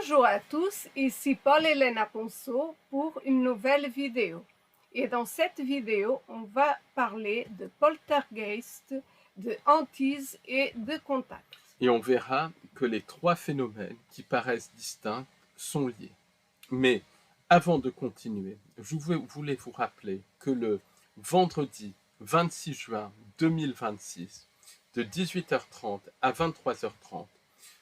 Bonjour à tous, ici Paul-Elena Ponceau pour une nouvelle vidéo. Et dans cette vidéo, on va parler de poltergeist, de hantise et de contact. Et on verra que les trois phénomènes qui paraissent distincts sont liés. Mais avant de continuer, je voulais vous rappeler que le vendredi 26 juin 2026, de 18h30 à 23h30,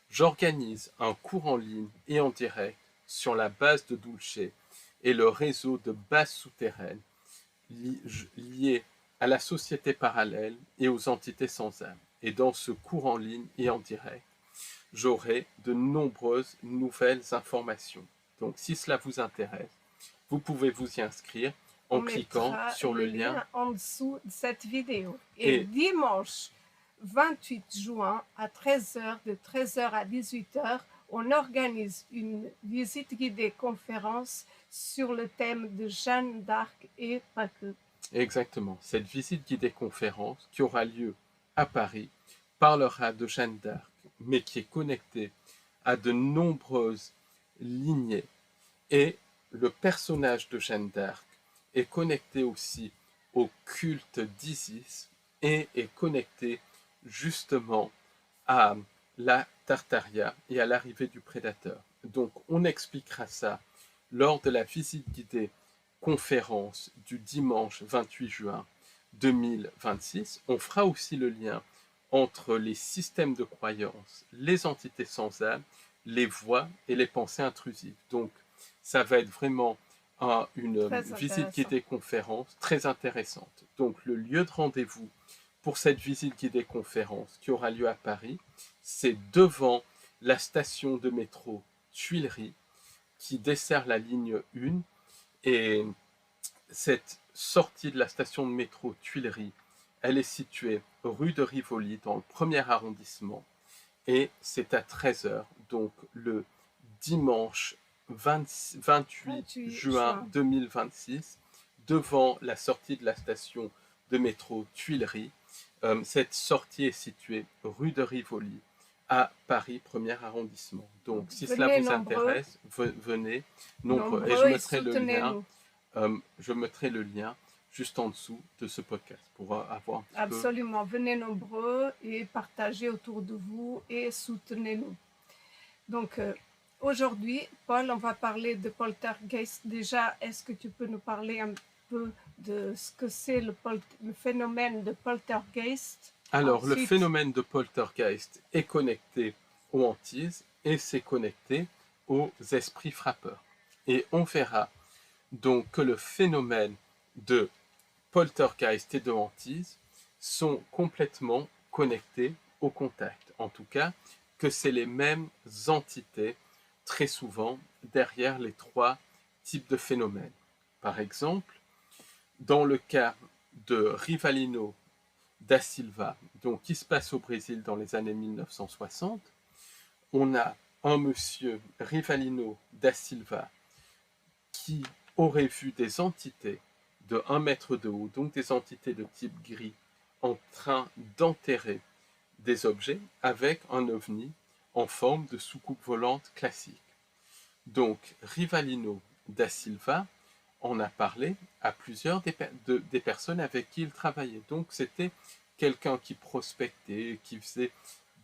j'organise un cours en ligne et en direct sur la base de Dulce et le réseau de bases souterraines liées à la société parallèle et aux entités sans âme. Et dans ce cours en ligne et en direct, j'aurai de nombreuses nouvelles informations. Donc si cela vous intéresse, vous pouvez vous y inscrire en cliquant sur le lien en dessous de cette vidéo. Et dimanche 28 juin à 13h, de 13h à 18h, on organise une visite guidée conférence sur le thème de Jeanne d'Arc et pas que. Exactement. Cette visite guidée conférence qui aura lieu à Paris parlera de Jeanne d'Arc, mais qui est connectée à de nombreuses lignées. Et le personnage de Jeanne d'Arc est connecté aussi au culte d'Isis et est connecté justement à la Tartaria et à l'arrivée du prédateur. Donc on expliquera ça lors de la visite guidée conférence du dimanche 28 juin 2026. On fera aussi le lien entre les systèmes de croyance, les entités sans âme, les voix et les pensées intrusives. Donc ça va être vraiment une visite guidée conférence très intéressante. Donc le lieu de rendez-vous pour cette visite guidée conférence qui aura lieu à Paris, c'est devant la station de métro Tuileries qui dessert la ligne 1. Et cette sortie de la station de métro Tuileries, elle est située rue de Rivoli dans le 1er arrondissement et c'est à 13h, donc le dimanche 28 juin 2026, devant la sortie de la station de métro Tuileries. Cette sortie est située rue de Rivoli à Paris 1er arrondissement. Donc si cela vous intéresse, venez nombreux. Et je mettrai le lien juste en dessous de ce podcast pour avoir un petit Absolument, venez nombreux et partagez autour de vous et soutenez-nous. Donc aujourd'hui, Paul, on va parler de poltergeist. Déjà, est-ce que tu peux nous parler un peu de ce que c'est le phénomène de poltergeist? Alors, ensuite, le phénomène de poltergeist est connecté aux hantises et c'est connecté aux esprits frappeurs. Et on verra donc que le phénomène de poltergeist et de hantise sont complètement connectés au contact. En tout cas, que c'est les mêmes entités très souvent derrière les trois types de phénomènes. Par exemple, dans le cas de Rivalino da Silva, donc qui se passe au Brésil dans les années 1960, on a un monsieur Rivalino da Silva qui aurait vu des entités de 1 mètre de haut, donc des entités de type gris, en train d'enterrer des objets avec un ovni en forme de soucoupe volante classique. Donc Rivalino da Silva en a parlé à plusieurs des personnes avec qui il travaillait. Donc c'était quelqu'un qui prospectait, qui faisait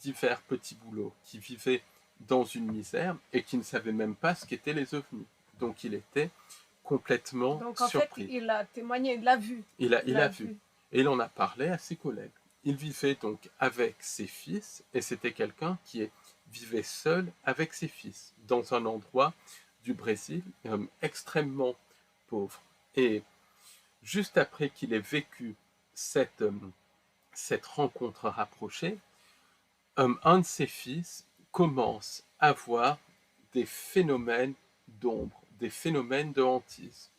divers petits boulots, qui vivait dans une misère et qui ne savait même pas ce qu'étaient les ovnis. Donc il était complètement surpris. Donc en fait, il a témoigné, il l'a vu. Il a vu. Et il en a parlé à ses collègues. Il vivait donc avec ses fils et c'était quelqu'un qui vivait seul avec ses fils dans un endroit du Brésil extrêmement pauvre. Et juste après qu'il ait vécu cette rencontre rapprochée, un de ses fils commence à voir des phénomènes d'ombre, des phénomènes de hantise,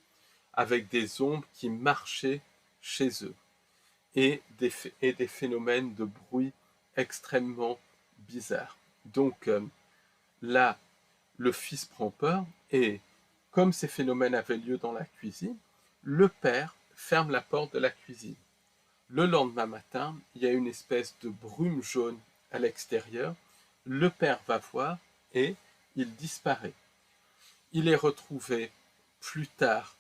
avec des ombres qui marchaient chez eux, et des phénomènes de bruit extrêmement bizarres. Donc là, le fils prend peur, et comme ces phénomènes avaient lieu dans la cuisine, le père ferme la porte de la cuisine. Le lendemain matin, il y a une espèce de brume jaune à l'extérieur. Le père va voir et il disparaît. Il est retrouvé plus tard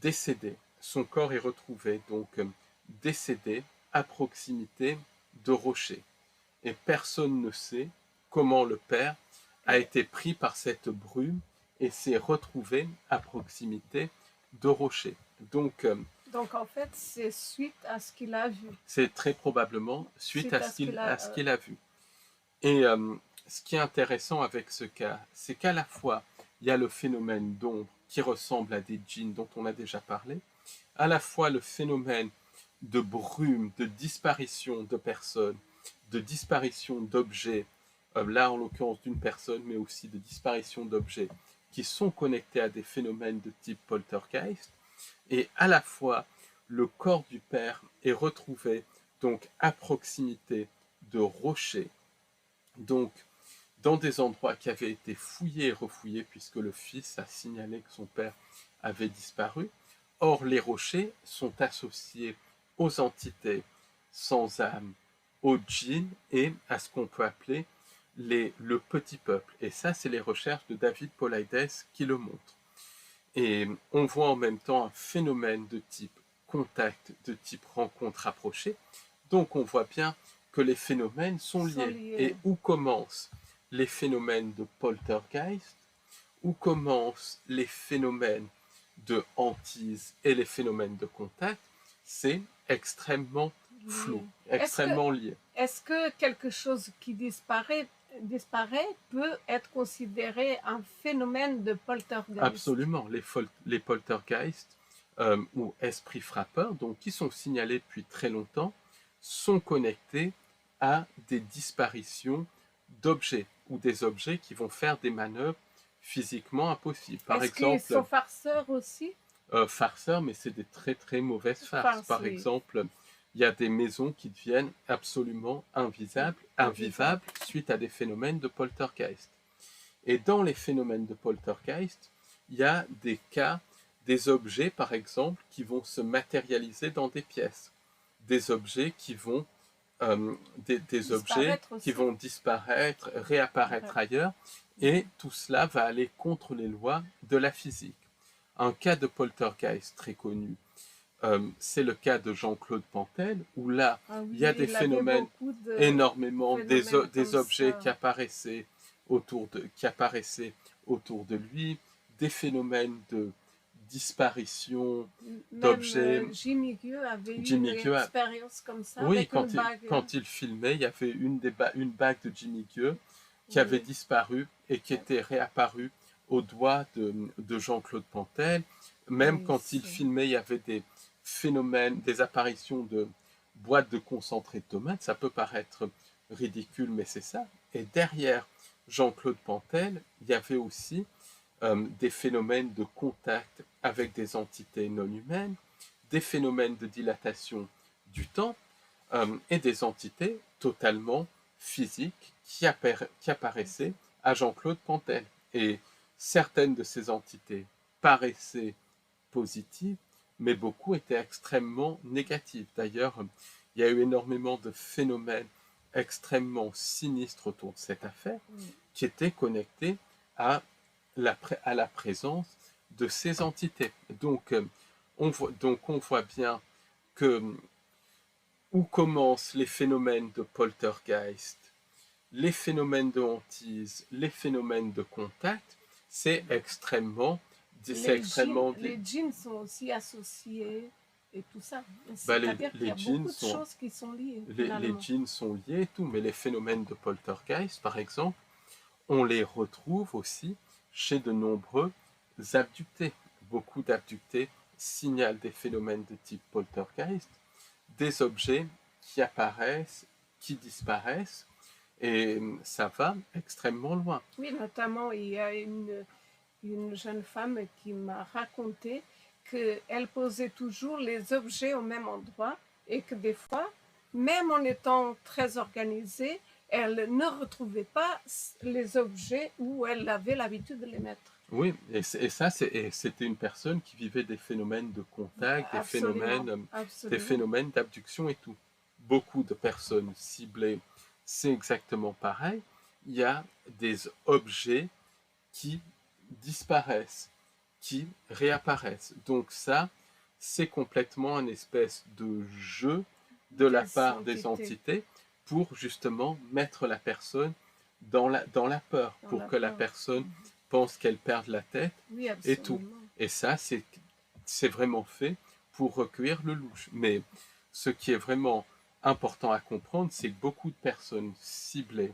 décédé. Son corps est retrouvé donc décédé à proximité de rochers. Et personne ne sait comment le père a été pris par cette brume et s'est retrouvé à proximité de rochers. Donc en fait, c'est suite à ce qu'il a vu. c'est très probablement suite à ce qu'il a vu. Et ce qui est intéressant avec ce cas, c'est qu'à la fois, il y a le phénomène d'ombre qui ressemble à des djinns dont on a déjà parlé, à la fois le phénomène de brume, de disparition de personnes, de disparition d'objets, là en l'occurrence d'une personne, mais aussi de disparition d'objets qui sont connectés à des phénomènes de type poltergeist, et à la fois le corps du père est retrouvé donc à proximité de rochers, donc dans des endroits qui avaient été fouillés et refouillés puisque le fils a signalé que son père avait disparu. Or, les rochers sont associés aux entités sans âme, aux djinns et à ce qu'on peut appeler le petit peuple. Et ça, c'est les recherches de David Paulides qui le montrent. Et on voit en même temps un phénomène de type contact, de type rencontre rapprochée. Donc on voit bien que les phénomènes sont liés. Et où commencent les phénomènes de poltergeist, où commencent les phénomènes de hantise et les phénomènes de contact, c'est extrêmement flou, extrêmement lié. Est-ce que quelque chose qui disparaît peut être considéré un phénomène de poltergeist? Absolument. Les poltergeists ou esprits frappeurs, donc qui sont signalés depuis très longtemps, sont connectés à des disparitions d'objets ou des objets qui vont faire des manœuvres physiquement impossibles. Par exemple, qu'ils sont farceurs aussi? Farceurs, mais c'est des très très mauvaises farces. Par exemple, il y a des maisons qui deviennent absolument invivables suite à des phénomènes de poltergeist. Et dans les phénomènes de poltergeist, il y a des cas, des objets par exemple, qui vont se matérialiser dans des pièces, des objets qui vont disparaître, réapparaître ailleurs, et tout cela va aller contre les lois de la physique. Un cas de poltergeist très connu, c'est le cas de Jean-Claude Pantel, où là, il y a des phénomènes, énormément, des objets qui apparaissaient autour de lui, des phénomènes de disparition d'objets. Jimmy Gueux avait eu une expérience comme ça. Oui, avec une bague. Quand il filmait, il y avait une bague de Jimmy Gueux qui avait disparu et qui était réapparue au doigt de Jean-Claude Pantel. Même quand il filmait, il y avait des phénomènes, des apparitions de boîtes de concentré de tomates. Ça peut paraître ridicule, mais c'est ça. Et derrière Jean-Claude Pantel, il y avait aussi des phénomènes de contact avec des entités non humaines, des phénomènes de dilatation du temps et des entités totalement physiques qui apparaissaient à Jean-Claude Pantel. Et certaines de ces entités paraissaient positives, mais beaucoup étaient extrêmement négatives. D'ailleurs, il y a eu énormément de phénomènes extrêmement sinistres autour de cette affaire qui étaient connectés à la présence de ces entités. Donc on voit bien que où commencent les phénomènes de poltergeist, les phénomènes de hantise, les phénomènes de contact, c'est extrêmement... Les djinns sont aussi associés et tout ça. C'est-à-dire qu'il y a beaucoup de choses qui sont liées. Les djinns sont liés et tout, mais les phénomènes de poltergeist, par exemple, on les retrouve aussi chez de nombreux abductés. Beaucoup d'abductés signalent des phénomènes de type poltergeist, des objets qui apparaissent, qui disparaissent, et ça va extrêmement loin. Oui, notamment, il y a une jeune femme qui m'a raconté qu'elle posait toujours les objets au même endroit et que des fois, même en étant très organisée, elle ne retrouvait pas les objets où elle avait l'habitude de les mettre. Oui, et ça, c'était une personne qui vivait des phénomènes de contact, des phénomènes d'abduction et tout. Beaucoup de personnes ciblées, c'est exactement pareil. il y a des objets qui disparaissent, qui réapparaissent. Donc ça, c'est complètement une espèce de jeu de la part des entités pour justement mettre la personne dans la peur, pour que la personne pense qu'elle perde la tête et tout. Et ça, c'est vraiment fait pour recueillir le louche. Mais ce qui est vraiment important à comprendre, c'est que beaucoup de personnes ciblées,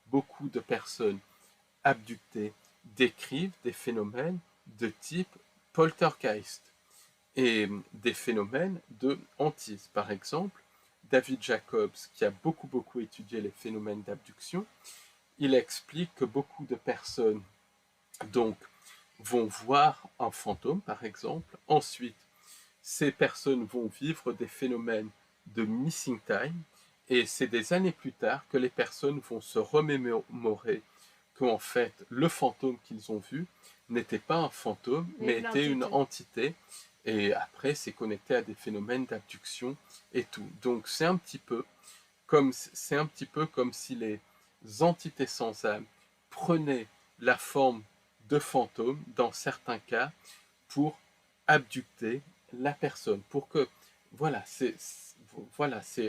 beaucoup de personnes abductées décrivent des phénomènes de type poltergeist et des phénomènes de hantise. Par exemple, David Jacobs, qui a beaucoup étudié les phénomènes d'abduction, il explique que beaucoup de personnes donc vont voir un fantôme, par exemple. Ensuite, ces personnes vont vivre des phénomènes de missing time, et c'est des années plus tard que les personnes vont se remémorer qu'en fait, le fantôme qu'ils ont vu n'était pas un fantôme, mais était une entité. Et après, c'est connecté à des phénomènes d'abduction et tout. Donc, c'est un petit peu comme si les entités sans âme prenaient la forme de fantômes, dans certains cas, pour abducter la personne. Pour que, voilà, c'est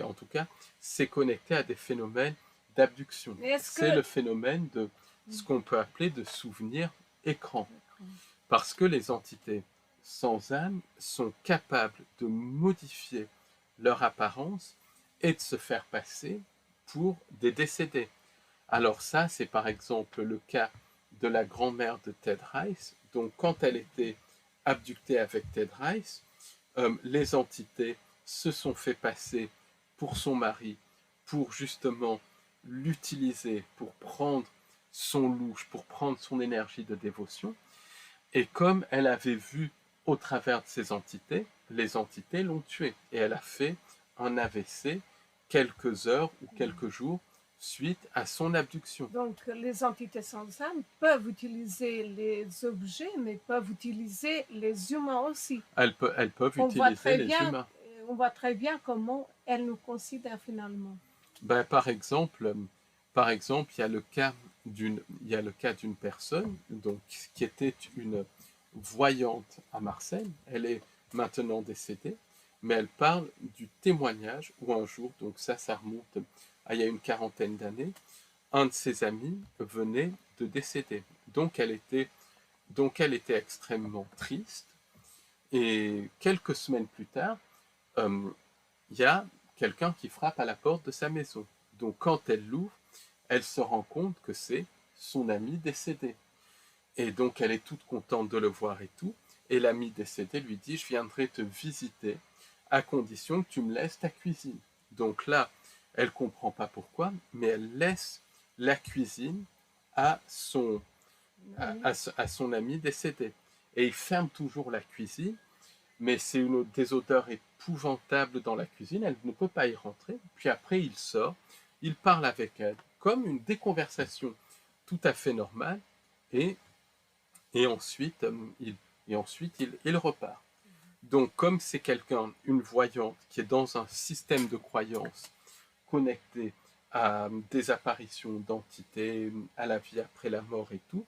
en tout cas, c'est connecté à des phénomènes d'abduction. C'est le phénomène de ce qu'on peut appeler de souvenir écran. Parce que les entités sans âme sont capables de modifier leur apparence et de se faire passer pour des décédés. Alors ça, c'est par exemple le cas de la grand-mère de Ted Rice. Donc quand elle était abductée avec Ted Rice, les entités se sont fait passer pour son mari, pour justement l'utiliser, pour prendre son louche, pour prendre son énergie de dévotion. Et comme elle avait vu au travers de ces entités, les entités l'ont tuée. Et elle a fait un AVC quelques heures ou quelques jours suite à son abduction. Donc, les entités sans âme peuvent utiliser les objets, mais peuvent utiliser les humains aussi. Elles peuvent utiliser les humains. On voit très bien comment elles nous considèrent finalement. Ben, par exemple, il y a le cas d'une personne donc, qui était une voyante à Marseille. Elle est maintenant décédée, mais elle parle du témoignage où un jour, donc ça remonte à il y a une quarantaine d'années, un de ses amis venait de décéder. Donc elle était extrêmement triste. Et quelques semaines plus tard, il y a quelqu'un qui frappe à la porte de sa maison. Donc quand elle l'ouvre, elle se rend compte que c'est son ami décédé. Et donc elle est toute contente de le voir et tout. Et l'ami décédé lui dit, je viendrai te visiter à condition que tu me laisses ta cuisine. Donc là, elle ne comprend pas pourquoi, mais elle laisse la cuisine à son ami décédé. Et il ferme toujours la cuisine, mais c'est des odeurs épouvantables dans la cuisine, elle ne peut pas y rentrer. Puis après, il sort, il parle avec elle, comme des conversations tout à fait normales, et ensuite, il repart. Donc, comme c'est une voyante qui est dans un système de croyances connecté à des apparitions d'entités, à la vie après la mort et tout,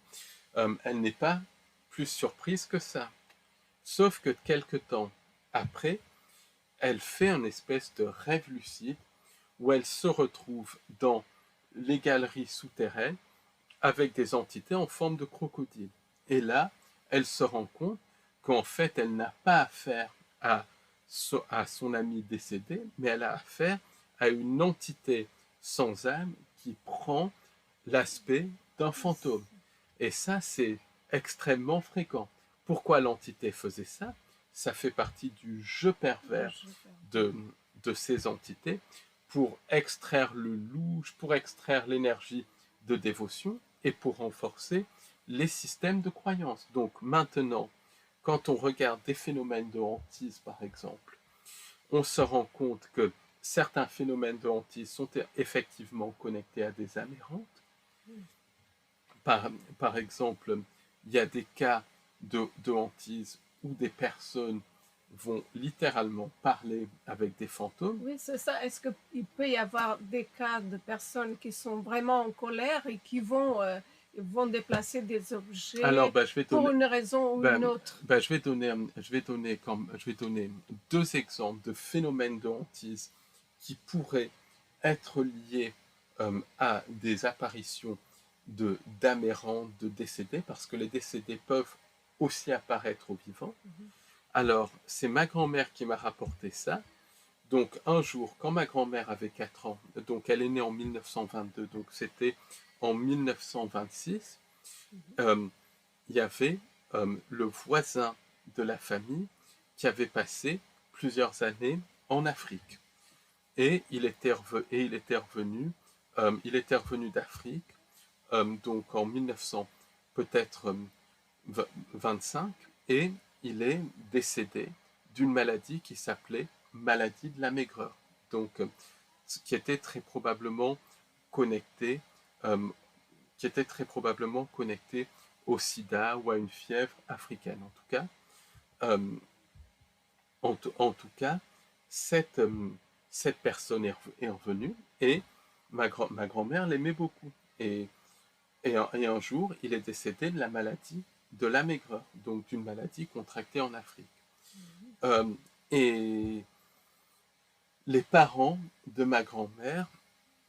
elle n'est pas plus surprise que ça. Sauf que quelque temps après, elle fait une espèce de rêve lucide où elle se retrouve dans les galeries souterraines avec des entités en forme de crocodile. Et là, elle se rend compte qu'en fait, elle n'a pas affaire à son ami décédé, mais elle a affaire à une entité sans âme qui prend l'aspect d'un fantôme. Et ça, c'est extrêmement fréquent. Pourquoi l'entité faisait ça? Ça fait partie du jeu pervers de ces entités pour extraire le louche, pour extraire l'énergie de dévotion et pour renforcer les systèmes de croyance. Donc maintenant, quand on regarde des phénomènes de hantise, par exemple, on se rend compte que certains phénomènes de hantise sont effectivement connectés à des âmes errantes. Par exemple, il y a des cas de hantise où des personnes vont littéralement parler avec des fantômes. Oui, c'est ça. Est-ce qu'il peut y avoir des cas de personnes qui sont vraiment en colère et qui vont déplacer des Alors, objets bah, je vais pour donner, une raison ou bah, une autre? bah, je vais donner deux exemples de phénomènes de hantise qui pourraient être liés à des apparitions d'âmes errantes, de décédés, parce que les décédés peuvent aussi apparaître aux vivants. Alors, c'est ma grand-mère qui m'a rapporté ça. Donc, un jour, quand ma grand-mère avait 4 ans, donc elle est née en 1922, donc c'était en 1926, il y avait le voisin de la famille qui avait passé plusieurs années en Afrique. Et il était revenu, d'Afrique, donc en 1900, peut-être 25, et il est décédé d'une maladie qui s'appelait maladie de la maigreur, donc qui était très probablement connecté, euh, au sida ou à une fièvre africaine. Euh, en tout cas, cette, cette personne est revenue et ma grand-mère l'aimait beaucoup. Et un jour, il est décédé de la maladie de la maigreur, donc d'une maladie contractée en Afrique. Euh, et les parents de ma grand-mère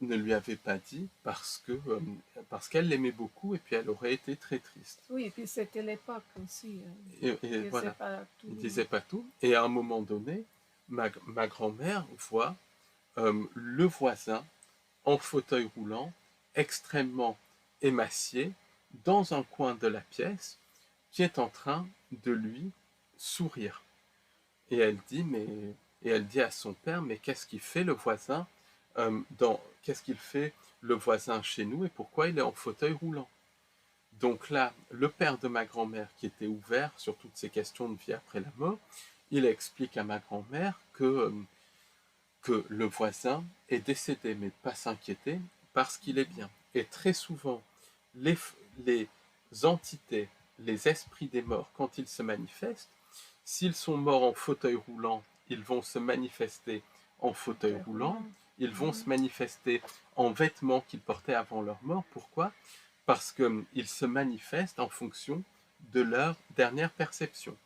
ne lui avaient pas dit parce qu'elle l'aimait beaucoup et puis elle aurait été très triste. Oui, et puis c'était l'époque aussi. Et Ils voilà, disaient pas tout. il disait pas tout. Et à un moment donné, ma grand-mère voit le voisin en fauteuil roulant, extrêmement émacié, dans un coin de la pièce, qui est en train de lui sourire. Et elle dit à son père, mais qu'est-ce qu'il fait le voisin qu'est-ce qu'il fait le voisin chez nous et pourquoi il est en fauteuil roulant? Donc là, le père de ma grand-mère, qui était ouvert sur toutes ces questions de vie après la mort, il explique à ma grand-mère que le voisin est décédé, mais pas s'inquiéter parce qu'il est bien. Et très souvent, les entités, les esprits des morts, quand ils se manifestent, s'ils sont morts en fauteuil roulant, ils vont se manifester en fauteuil roulant, ils vont se manifester en vêtements qu'ils portaient avant leur mort. Pourquoi? Parce qu'ils se manifestent en fonction de leur dernière perception.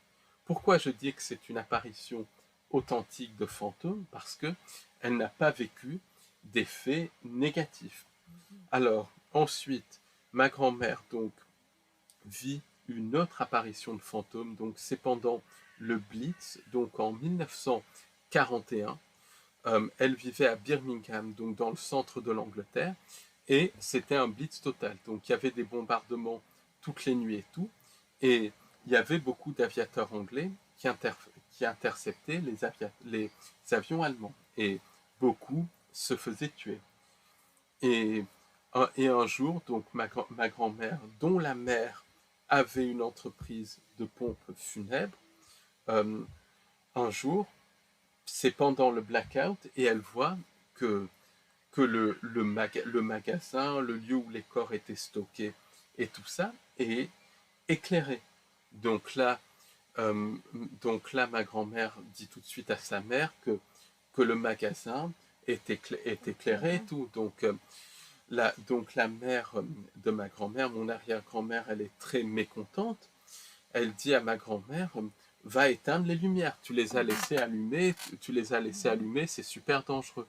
Pourquoi je dis que c'est une apparition authentique de fantôme? Parce qu'elle n'a pas vécu des faits négatifs. Alors, ensuite, ma grand-mère donc vit une autre apparition de fantôme, donc c'est pendant le Blitz, donc en 1941. Elle vivait à Birmingham, donc dans le centre de l'Angleterre, et c'était un Blitz total. Donc il y avait des bombardements toutes les nuits et tout, et il y avait beaucoup d'aviateurs anglais qui interceptaient les avions allemands, et beaucoup se faisaient tuer. Et un jour, donc ma grand-mère, dont la mère avait une entreprise de pompes funèbres, un jour, c'est pendant le blackout, et elle voit que le magasin, le lieu où les corps étaient stockés et tout ça est éclairé. Donc là, ma grand-mère dit tout de suite à sa mère que le magasin est éclairé et tout. Donc la mère de ma grand-mère, mon arrière-grand-mère, elle est très mécontente. Elle dit à ma grand-mère, va éteindre les lumières. Tu les as laissées allumer, c'est super dangereux.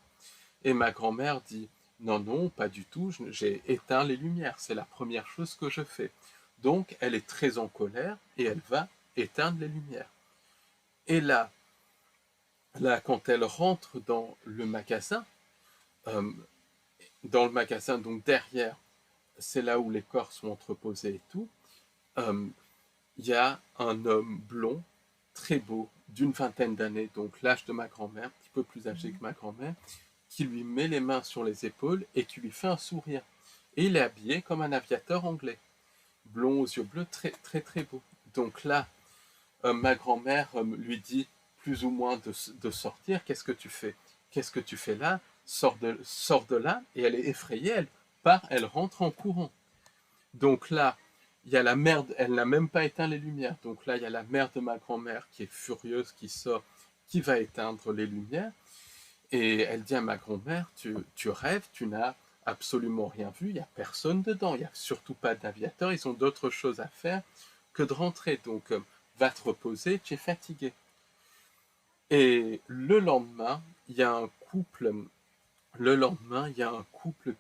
Et ma grand-mère dit, non, non, pas du tout, j'ai éteint les lumières, c'est la première chose que je fais. Donc, elle est très en colère et elle va éteindre les lumières. Et là, quand elle rentre dans le magasin, donc derrière, c'est là où les corps sont entreposés et tout, il y a un homme blond, très beau, d'une vingtaine d'années, donc l'âge de ma grand-mère, un petit peu plus âgé que ma grand-mère, qui lui met les mains sur les épaules et qui lui fait un sourire. Et il est habillé comme un aviateur anglais, blond aux yeux bleus, très très très beau. Donc là, ma grand-mère lui dit plus ou moins de sortir. Qu'est-ce que tu fais? Qu'est-ce que tu fais là? Sors de là. Et elle est effrayée, elle rentre en courant. Donc là, il y a la mère, elle n'a même pas éteint les lumières. Donc là, il y a la mère de ma grand-mère qui est furieuse, qui sort, qui va éteindre les lumières. Et elle dit à ma grand-mère, tu rêves, tu n'as absolument rien vu, il n'y a personne dedans, il n'y a surtout pas d'aviateur, ils ont d'autres choses à faire que de rentrer. Donc, va te reposer, tu es fatigué. Et le lendemain, il y a un couple,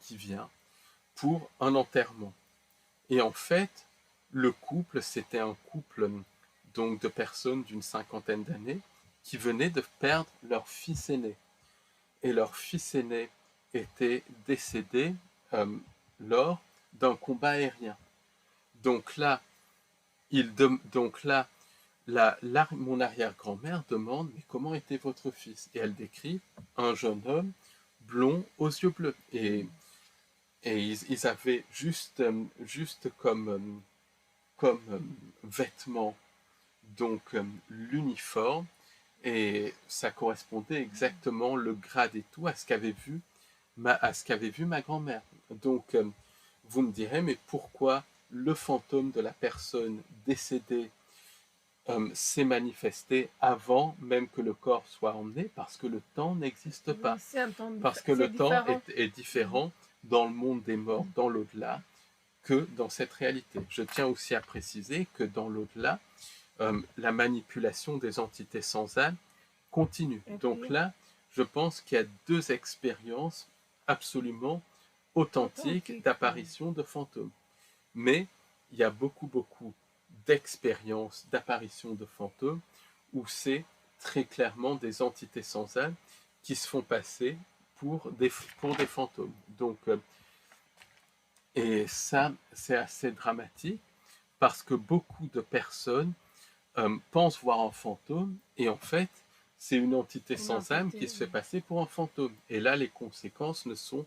qui vient pour un enterrement. Et en fait, le couple, c'était un couple donc de personnes d'une cinquantaine d'années qui venaient de perdre leur fils aîné. Et leur fils aîné était décédé euh, lors d'un combat aérien. Donc là, mon arrière-grand-mère demande, mais comment était votre fils? Et elle décrit un jeune homme blond aux yeux bleus. Et ils avaient juste comme vêtements donc l'uniforme, et ça correspondait exactement le grade et tout à ce qu'avait vu ma grand-mère. Donc vous me direz, mais pourquoi le fantôme de la personne décédée s'est manifesté avant même que le corps soit emmené? Parce que le temps n'existe pas. Parce que le temps est différent dans le monde des morts, dans l'au-delà, que dans cette réalité. Je tiens aussi à préciser que dans l'au-delà, la manipulation des entités sans âme continue. Donc là, je pense qu'il y a deux expériences absolument authentiques d'apparition de fantômes. Mais il y a beaucoup d'expériences d'apparition de fantômes où c'est très clairement des entités sans âme qui se font passer pour des fantômes. Donc, et ça, c'est assez dramatique parce que beaucoup de personnes pensent voir un fantôme et en fait, c'est une entité sans âme qui se fait passer pour un fantôme. Et là, les conséquences ne sont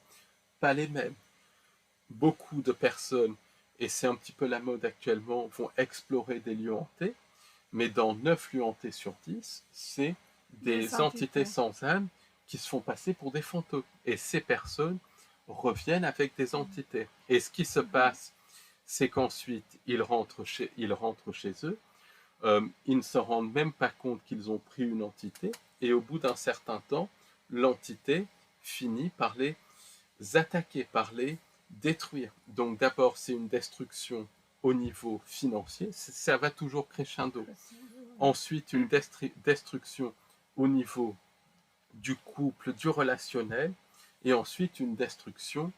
pas les mêmes. Beaucoup de personnes, et c'est un petit peu la mode actuellement, vont explorer des lieux hantés, mais dans 9 lieux hantés sur 10, c'est des entités sans âme qui se font passer pour des fantômes. Et ces personnes reviennent avec des entités. Et ce qui se passe, c'est qu'ensuite, ils rentrent chez eux, ils ne se rendent même pas compte qu'ils ont pris une entité, et au bout d'un certain temps, l'entité finit par les attaquer, par les détruire. Donc d'abord, c'est une destruction au niveau financier, ça va toujours crescendo. Ensuite, une destruction au niveau du couple, du relationnel, et ensuite une destruction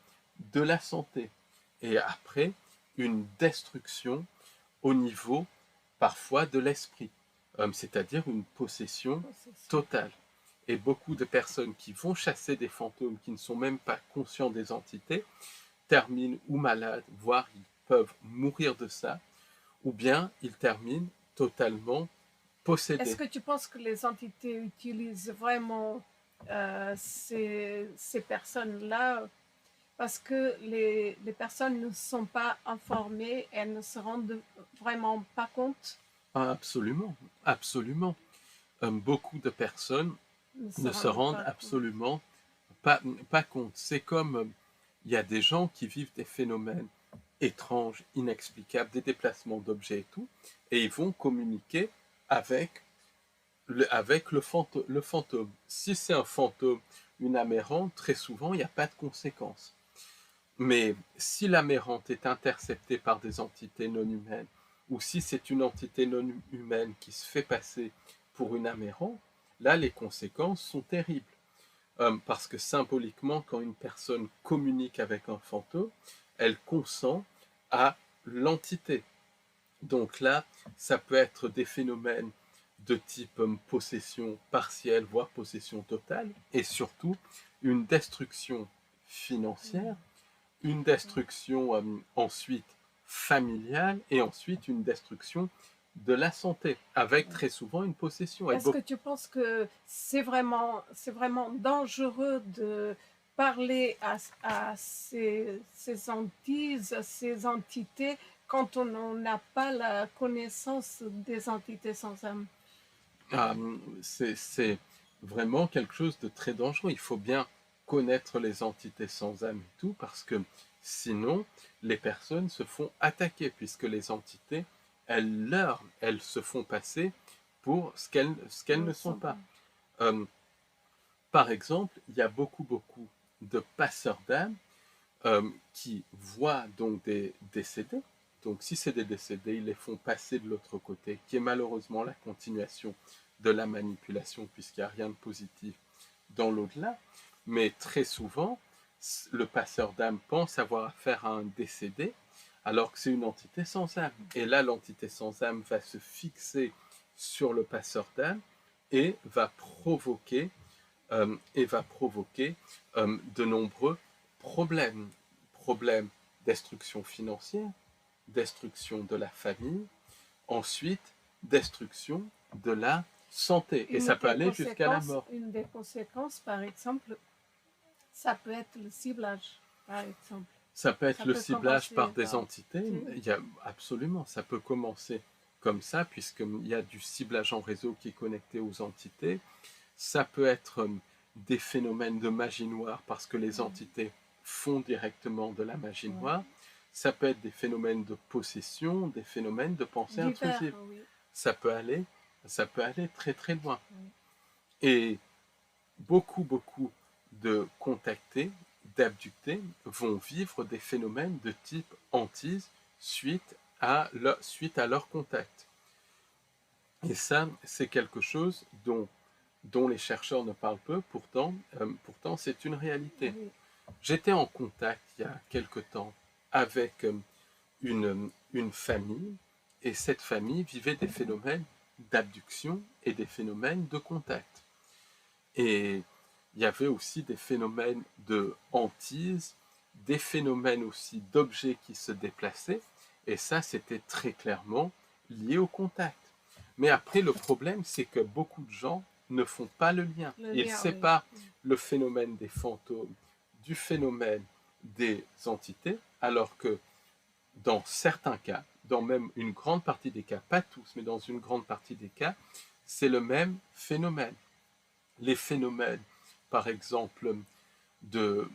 de la santé. Et après, une destruction au niveau parfois de l'esprit, c'est-à-dire une possession totale. Et beaucoup de personnes qui vont chasser des fantômes, qui ne sont même pas conscients des entités, terminent ou malades, voire ils peuvent mourir de ça, ou bien ils terminent totalement possédés. Est-ce que tu penses que les entités utilisent vraiment ces personnes-là parce que les personnes ne sont pas informées, elles ne se rendent vraiment pas compte? Absolument, absolument. Beaucoup de personnes ne se rendent absolument pas compte. C'est comme il y a des gens qui vivent des phénomènes étranges, inexplicables, des déplacements d'objets et tout, et ils vont communiquer avec le fantôme. Si c'est un fantôme, une âme errante, très souvent, il n'y a pas de conséquences. Mais si l'âme errante est interceptée par des entités non humaines, ou si c'est une entité non humaine qui se fait passer pour une âme errante, là, les conséquences sont terribles. Parce que symboliquement, quand une personne communique avec un fantôme, elle consent à l'entité. Donc là, ça peut être des phénomènes de type possession partielle, voire possession totale, et surtout une destruction financière, une destruction ensuite familiale, et ensuite une destruction de la santé, avec très souvent une possession. Est-ce que tu penses que c'est vraiment dangereux de parler à ces entités, ces entités, quand on n'a pas la connaissance des entités sans âme? C'est vraiment quelque chose de très dangereux. Il faut bien connaître les entités sans âme et tout, parce que sinon, les personnes se font attaquer puisque les entités, elles se font passer pour ce qu'elles ne sont pas. Par exemple, il y a beaucoup de passeurs d'âmes qui voient donc des décédés. Donc si c'est des décédés, ils les font passer de l'autre côté, qui est malheureusement la continuation de la manipulation, puisqu'il n'y a rien de positif dans l'au-delà. Mais très souvent, le passeur d'âme pense avoir affaire à un décédé, alors que c'est une entité sans âme. Et là, l'entité sans âme va se fixer sur le passeur d'âme et va provoquer de nombreux problèmes. Problèmes destruction financière, destruction de la famille, ensuite destruction de la santé. Et ça peut aller jusqu'à la mort. Une des conséquences, par exemple, ça peut être le ciblage, par exemple. Ça peut être le ciblage par des entités. Absolument, ça peut commencer comme ça, puisqu'il y a du ciblage en réseau qui est connecté aux entités. Ça peut être des phénomènes de magie noire, parce que les entités font directement de la magie noire. Ça peut être des phénomènes de possession, des phénomènes de pensée intrusive. Oui. Ça peut aller très très loin. Oui. Et beaucoup de contactés, d'abductés vont vivre des phénomènes de type hantise suite à leur contact. Et ça, c'est quelque chose dont les chercheurs ne parlent peu, pourtant c'est une réalité. Oui. J'étais en contact il y a quelque temps avec une famille, et cette famille vivait des phénomènes d'abduction et des phénomènes de contact. Et il y avait aussi des phénomènes de hantise, des phénomènes aussi d'objets qui se déplaçaient, et ça, c'était très clairement lié au contact. Mais après, le problème, c'est que beaucoup de gens ne font pas le lien. Ils séparent le phénomène des fantômes du phénomène des entités, alors que dans certains cas, dans même une grande partie des cas, pas tous, mais dans une grande partie des cas, c'est le même phénomène. Les phénomènes, par exemple, de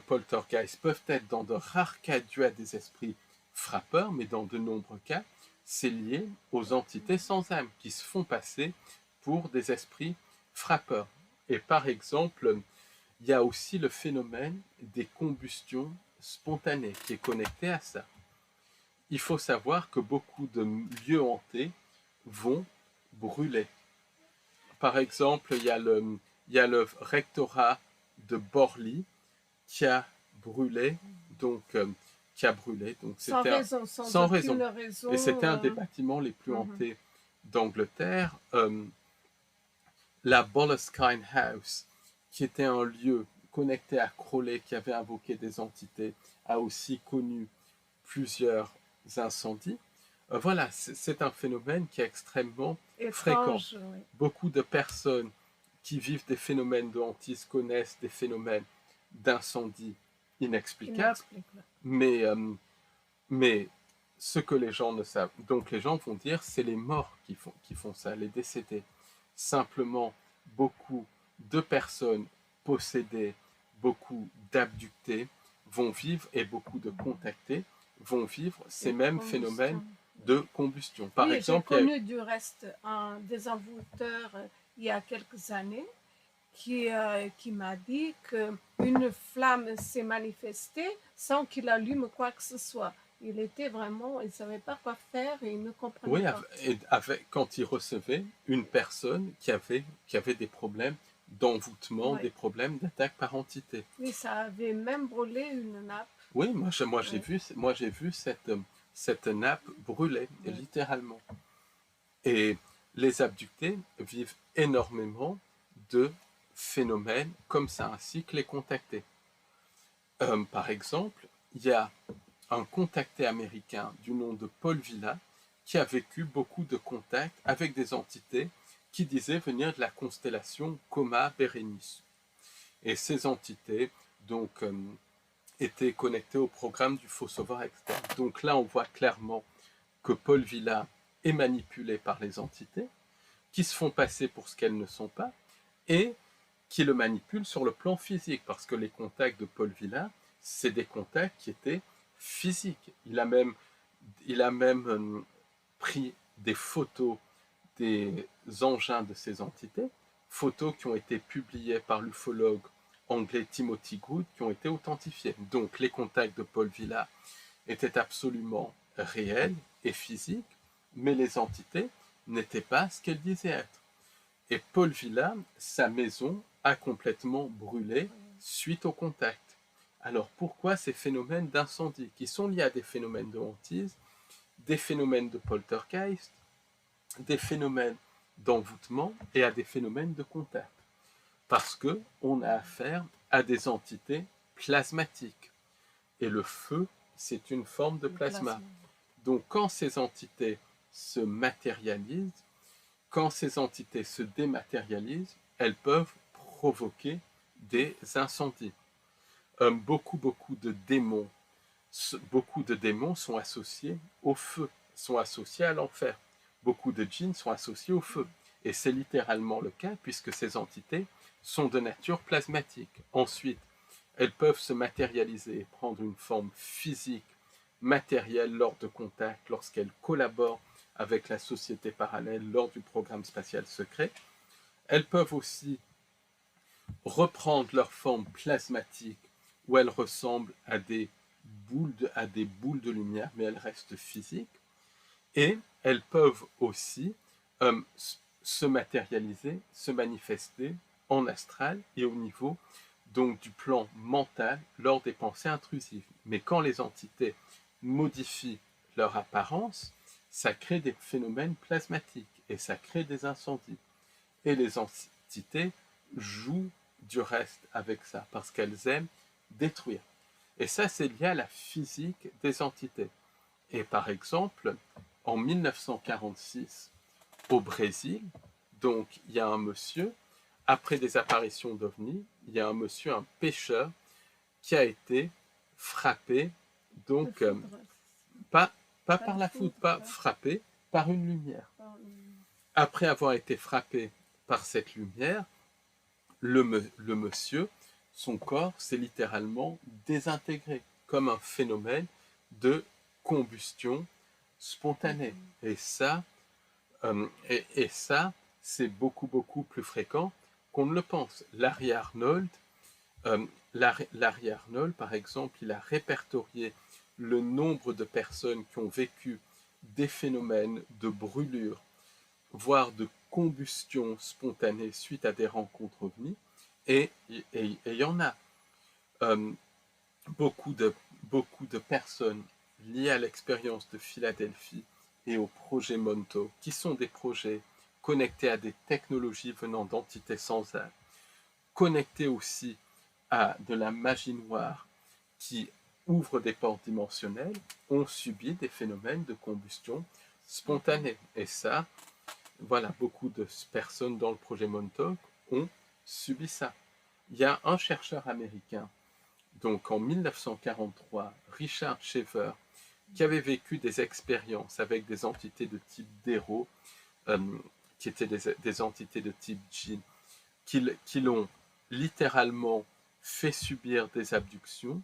poltergeist peuvent être dans de rares cas dus à des esprits frappeurs, mais dans de nombreux cas, c'est lié aux entités sans âme qui se font passer pour des esprits frappeurs. Et par exemple, il y a aussi le phénomène des combustions spontanées qui est connecté à ça. Il faut savoir que beaucoup de lieux hantés vont brûler. Par exemple, il y a le rectorat de Borly qui a brûlé, donc sans raison, sans raison. Et c'était un des bâtiments les plus hantés d'Angleterre. La Boleskine House, qui était un lieu connecté à Crowley, qui avait invoqué des entités, a aussi connu plusieurs incendies. Voilà, c'est un phénomène qui est extrêmement fréquent. Oui. Beaucoup de personnes qui vivent des phénomènes de hantise connaissent des phénomènes d'incendie inexplicables, mais ce que les gens ne savent, donc les gens vont dire c'est les morts qui font ça, les décédés. Simplement, beaucoup de personnes possédées, beaucoup d'abductés vont vivre, et beaucoup de contactés vont vivre ces mêmes phénomènes de combustion. Par exemple, j'ai connu du reste un désenvoûteur il y a quelques années qui m'a dit qu'une flamme s'est manifestée sans qu'il allume quoi que ce soit. Il était vraiment, il ne savait pas quoi faire et il ne comprenait pas. Oui, quand il recevait une personne qui avait des problèmes d'envoûtement, des problèmes d'attaque par entité. Oui, ça avait même brûlé une nappe. Oui, j'ai vu cette nappe brûler, littéralement. Et les abductés vivent énormément de phénomènes comme ça, ainsi que les contactés. Par exemple, il y a un contacté américain du nom de Paul Villa qui a vécu beaucoup de contacts avec des entités qui disaient venir de la constellation Coma Berenice. Et ces entités, donc, étaient connectées au programme du faux sauveur externe. Donc là, on voit clairement que Paul Villa est manipulé par les entités, qui se font passer pour ce qu'elles ne sont pas, et qui le manipulent sur le plan physique, parce que les contacts de Paul Villa, c'est des contacts qui étaient physique. Il a même pris des photos des engins de ces entités, photos qui ont été publiées par l'ufologue anglais Timothy Good, qui ont été authentifiées. Donc les contacts de Paul Villa étaient absolument réels et physiques, mais les entités n'étaient pas ce qu'elles disaient être. Et Paul Villa, sa maison a complètement brûlé suite au contact. Alors pourquoi ces phénomènes d'incendie qui sont liés à des phénomènes de hantise, des phénomènes de poltergeist, des phénomènes d'envoûtement et à des phénomènes de contact? Parce qu'on a affaire à des entités plasmatiques. Et le feu, c'est une forme de plasma. Donc quand ces entités se matérialisent, quand ces entités se dématérialisent, elles peuvent provoquer des incendies. Beaucoup de démons sont associés au feu, sont associés à l'enfer. Beaucoup de djinns sont associés au feu. Et c'est littéralement le cas puisque ces entités sont de nature plasmatique. Ensuite, elles peuvent se matérialiser et prendre une forme physique, matérielle lors de contacts, lorsqu'elles collaborent avec la société parallèle lors du programme spatial secret. Elles peuvent aussi reprendre leur forme plasmatique où elles ressemblent à des boules de lumière, mais elles restent physiques. Et elles peuvent aussi se matérialiser, se manifester en astral et au niveau donc du plan mental lors des pensées intrusives. Mais quand les entités modifient leur apparence, ça crée des phénomènes plasmatiques et ça crée des incendies. Et les entités jouent du reste avec ça parce qu'elles aiment détruire. Et ça, c'est lié à la physique des entités. Et par exemple, en 1946, au Brésil, donc il y a un monsieur, après des apparitions d'ovnis, il y a un monsieur, un pêcheur, qui a été frappé, donc pas par la foudre, pas frappé par une lumière. Après avoir été frappé par cette lumière, le monsieur, son corps s'est littéralement désintégré, comme un phénomène de combustion spontanée. Et ça, c'est beaucoup plus fréquent qu'on ne le pense. Larry Arnold, par exemple, il a répertorié le nombre de personnes qui ont vécu des phénomènes de brûlure, voire de combustion spontanée suite à des rencontres ovnis, et il y en a beaucoup de personnes liées à l'expérience de Philadelphie et au projet Montauk, qui sont des projets connectés à des technologies venant d'entités sans âme, connectés aussi à de la magie noire qui ouvre des portes dimensionnelles, ont subi des phénomènes de combustion spontanée. Et ça, voilà, beaucoup de personnes dans le projet Montauk ont subi ça. Il y a un chercheur américain, donc en 1943, Richard Shaver, qui avait vécu des expériences avec des entités de type Déro, qui étaient des entités de type djinn, qui l'ont littéralement fait subir des abductions.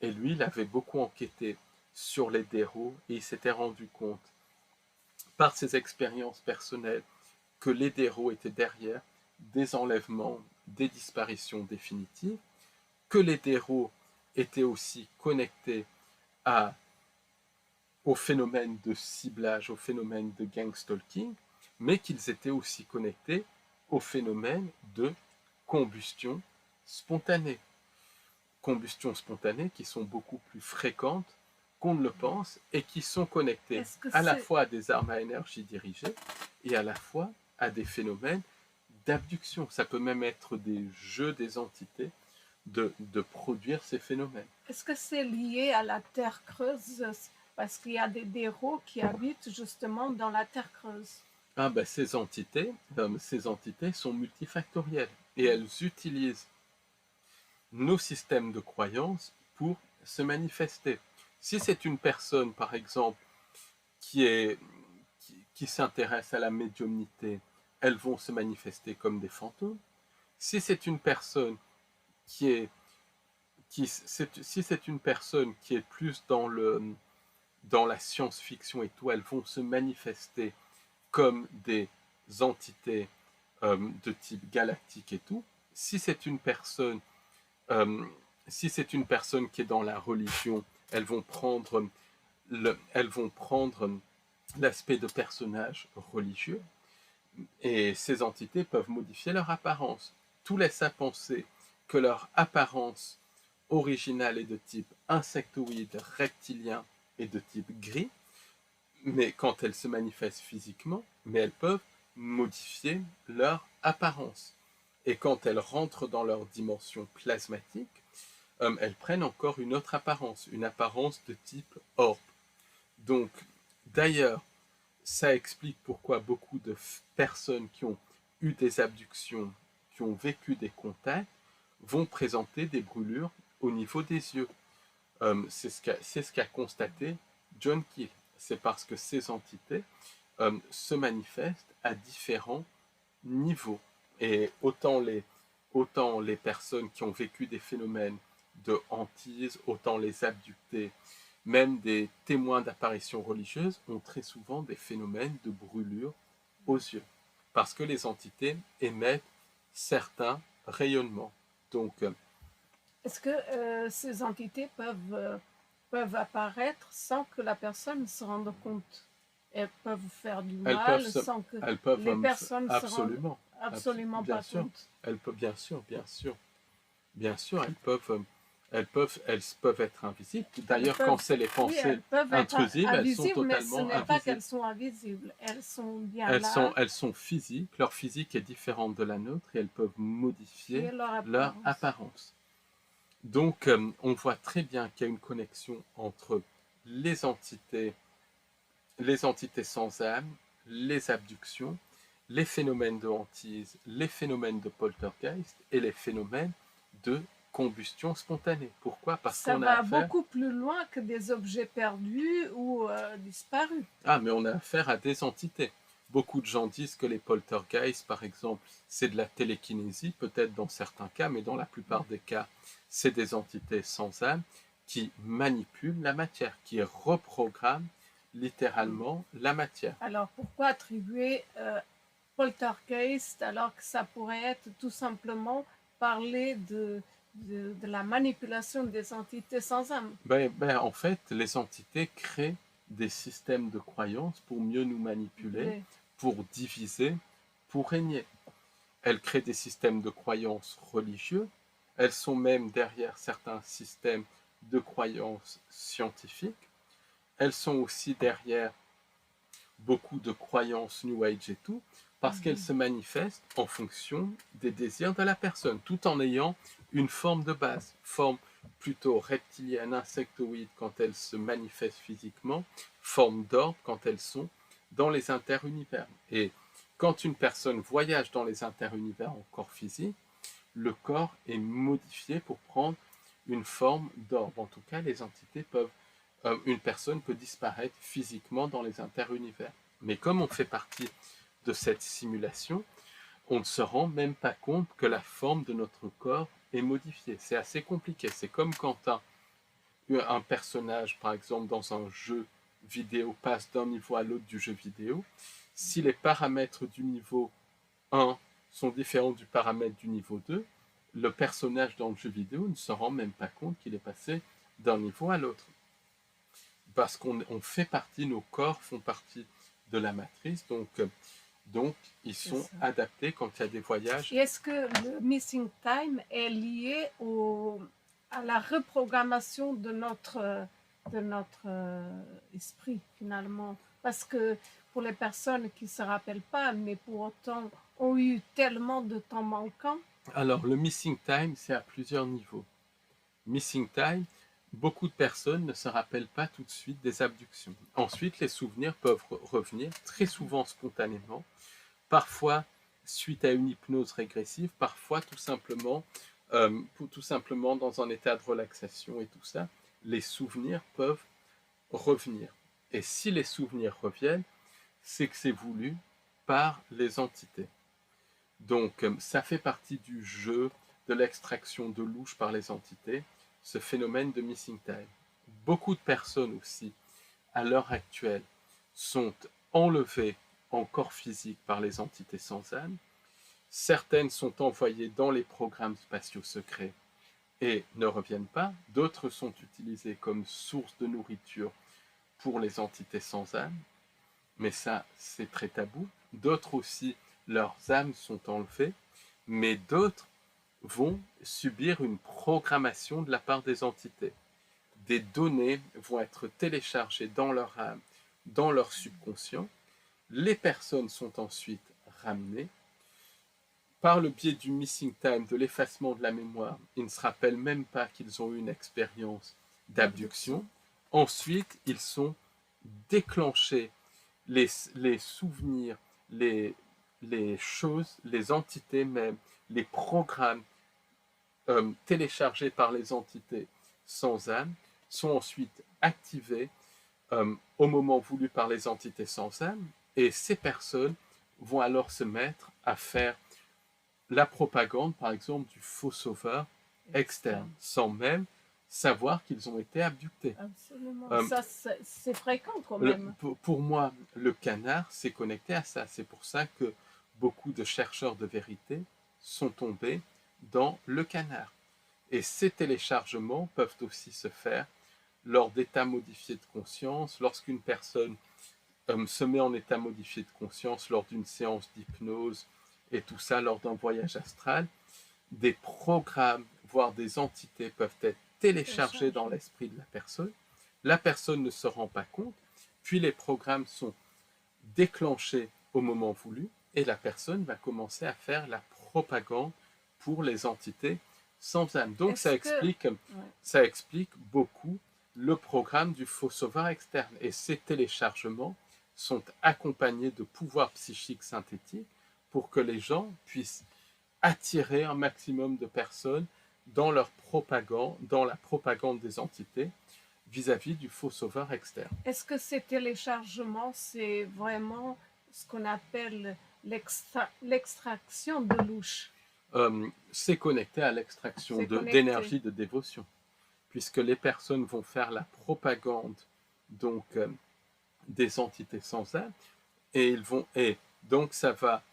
Et lui, il avait beaucoup enquêté sur les Déro et il s'était rendu compte, par ses expériences personnelles, que les Déro étaient derrière des enlèvements, des disparitions définitives, que les Déro étaient aussi connectés au phénomène de ciblage, au phénomène de gang stalking, mais qu'ils étaient aussi connectés au phénomène de combustion spontanée. Combustion spontanée qui sont beaucoup plus fréquentes qu'on ne le pense et qui sont connectées à la fois à des armes à énergie dirigée et à la fois à des phénomènes d'abduction. Ça peut même être des jeux des entités de produire ces phénomènes. Est-ce que c'est lié à la terre creuse? Parce qu'il y a des héros qui habitent justement dans la terre creuse. Ah ben, ces entités sont multifactorielles et elles utilisent nos systèmes de croyances pour se manifester. Si c'est une personne, par exemple, qui s'intéresse à la médiumnité, elles vont se manifester comme des fantômes. Si c'est une personne qui si c'est une personne qui est plus dans la science-fiction et tout, elles vont se manifester comme des entités de type galactique et tout. Si c'est une personne, euh, si c'est une personne qui est dans la religion, elles vont prendre l'aspect de personnage religieux, et ces entités peuvent modifier leur apparence. Tout laisse à penser que leur apparence originale est de type insectoïde, reptilien et de type gris, mais quand elles se manifestent physiquement, mais elles peuvent modifier leur apparence. Et quand elles rentrent dans leur dimension plasmatique, elles prennent encore une autre apparence, une apparence de type orbe. Donc, d'ailleurs, ça explique pourquoi beaucoup de personnes qui ont eu des abductions, qui ont vécu des contacts, vont présenter des brûlures au niveau des yeux. C'est ce qu'a constaté John Keel. C'est parce que ces entités se manifestent à différents niveaux. Et autant les personnes qui ont vécu des phénomènes de hantise, autant les abductés, même des témoins d'apparitions religieuses ont très souvent des phénomènes de brûlure aux yeux, parce que les entités émettent certains rayonnements. Donc, Est-ce que ces entités peuvent apparaître sans que la personne se rende compte? Elles peuvent faire du mal sans que elles peuvent les personnes se rendent absolument, absolument bien pas sûr, compte. bien sûr, elles peuvent être invisibles. D'ailleurs, quand c'est les Oui, pensées elles peuvent être intrusives, elles sont invisibles, mais ce totalement n'est pas invisibles. qu'elles sont invisibles. Elles sont bien là Elles sont physiques, leur physique est différente de la nôtre et elles peuvent et modifier leur leur apparence. apparence. Donc, on voit très bien qu'il y a une connexion entre les entités sans âme, les abductions, les phénomènes de hantise, les phénomènes de poltergeist et les phénomènes de combustion spontanée. Pourquoi? Parce Ça qu'on a va affaire... beaucoup plus loin que des objets perdus ou disparus. Ah, mais on a affaire à des entités. Beaucoup de gens disent que les poltergeists, par exemple, c'est de la télékinésie, peut-être dans certains cas, mais dans la plupart des cas, c'est des entités sans âme qui manipulent la matière, qui reprogramment littéralement la matière. Alors pourquoi attribuer poltergeist alors que ça pourrait être tout simplement parler de la manipulation des entités sans âme? En fait, les entités créent des systèmes de croyances pour mieux nous manipuler, Oui. pour diviser, pour régner. Elles créent des systèmes de croyances religieux, elles sont même derrière certains systèmes de croyances scientifiques, elles sont aussi derrière beaucoup de croyances New Age et tout, parce qu'elles se manifestent en fonction des désirs de la personne, tout en ayant une forme de base, forme plutôt reptilienne, insectoïde quand elles se manifestent physiquement, forme d'orbe quand elles sont dans les interunivers. Et quand une personne voyage dans les interunivers en corps physique, le corps est modifié pour prendre une forme d'orbe. En tout cas, les entités peuvent une personne peut disparaître physiquement dans les interunivers. Mais comme on fait partie de cette simulation, on ne se rend même pas compte que la forme de notre corps est modifiée. C'est assez compliqué. C'est comme quand un personnage, par exemple, dans un jeu vidéo, passe d'un niveau à l'autre du jeu vidéo. Si les paramètres du niveau 1 sont différents du paramètre du niveau 2, le personnage dans le jeu vidéo ne se rend même pas compte qu'il est passé d'un niveau à l'autre. Parce qu'on fait partie, nos corps font partie de la matrice, donc ils sont adaptés quand il y a des voyages. Et est-ce que le missing time est lié à la reprogrammation de notre esprit finalement? Parce que pour les personnes qui ne se rappellent pas, mais pour autant ont eu tellement de temps manquant. Alors le missing time, c'est à plusieurs niveaux. Missing time, beaucoup de personnes ne se rappellent pas tout de suite des abductions. Ensuite, les souvenirs peuvent revenir très souvent spontanément, parfois suite à une hypnose régressive, parfois tout simplement dans un état de relaxation et tout ça. Les souvenirs peuvent revenir. Et si les souvenirs reviennent, c'est que c'est voulu par les entités. Donc ça fait partie du jeu de l'extraction de louche par les entités. ce phénomène de missing time. Beaucoup de personnes aussi, à l'heure actuelle, sont enlevées en corps physique par les entités sans âme. Certaines sont envoyées dans les programmes spatiaux secrets et ne reviennent pas. D'autres sont utilisées comme source de nourriture pour les entités sans âme. Mais ça, c'est très tabou. D'autres aussi, leurs âmes sont enlevées, mais d'autres vont subir une programmation de la part des entités. Des données vont être téléchargées dans leur âme, dans leur subconscient. Les personnes sont ensuite ramenées. Par le biais du missing time, de l'effacement de la mémoire, ils ne se rappellent même pas qu'ils ont eu une expérience d'abduction. Ensuite, ils sont déclenchés, les souvenirs, les choses, les entités même, les programmes téléchargés par les entités sans âme sont ensuite activés au moment voulu par les entités sans âme, et ces personnes vont alors se mettre à faire la propagande, par exemple, du faux sauveur externe, sans même savoir qu'ils ont été abductés. Absolument. Ça, c'est fréquent quand même. Pour moi, le canard s'est connecté à ça. C'est pour ça que beaucoup de chercheurs de vérité sont tombés dans le canard. Et ces téléchargements peuvent aussi se faire lors d'états modifiés de conscience, lorsqu'une personne se met en état modifié de conscience lors d'une séance d'hypnose, et tout ça lors d'un voyage astral. Des programmes, voire des entités peuvent être téléchargés dans l'esprit de la personne. La personne ne se rend pas compte, puis les programmes sont déclenchés au moment voulu, et la personne va commencer à faire la propagande pour les entités sans âme. Donc ça explique beaucoup le programme du faux sauveur externe. Et ces téléchargements sont accompagnés de pouvoirs psychiques synthétiques pour que les gens puissent attirer un maximum de personnes dans leur propagande, dans la propagande des entités vis-à-vis du faux sauveur externe. Est-ce que ces téléchargements, c'est vraiment ce qu'on appelle l'extraction de louche? C'est connecté à l'extraction d'énergie de dévotion, puisque les personnes vont faire la propagande donc des entités sans âme, et donc ça va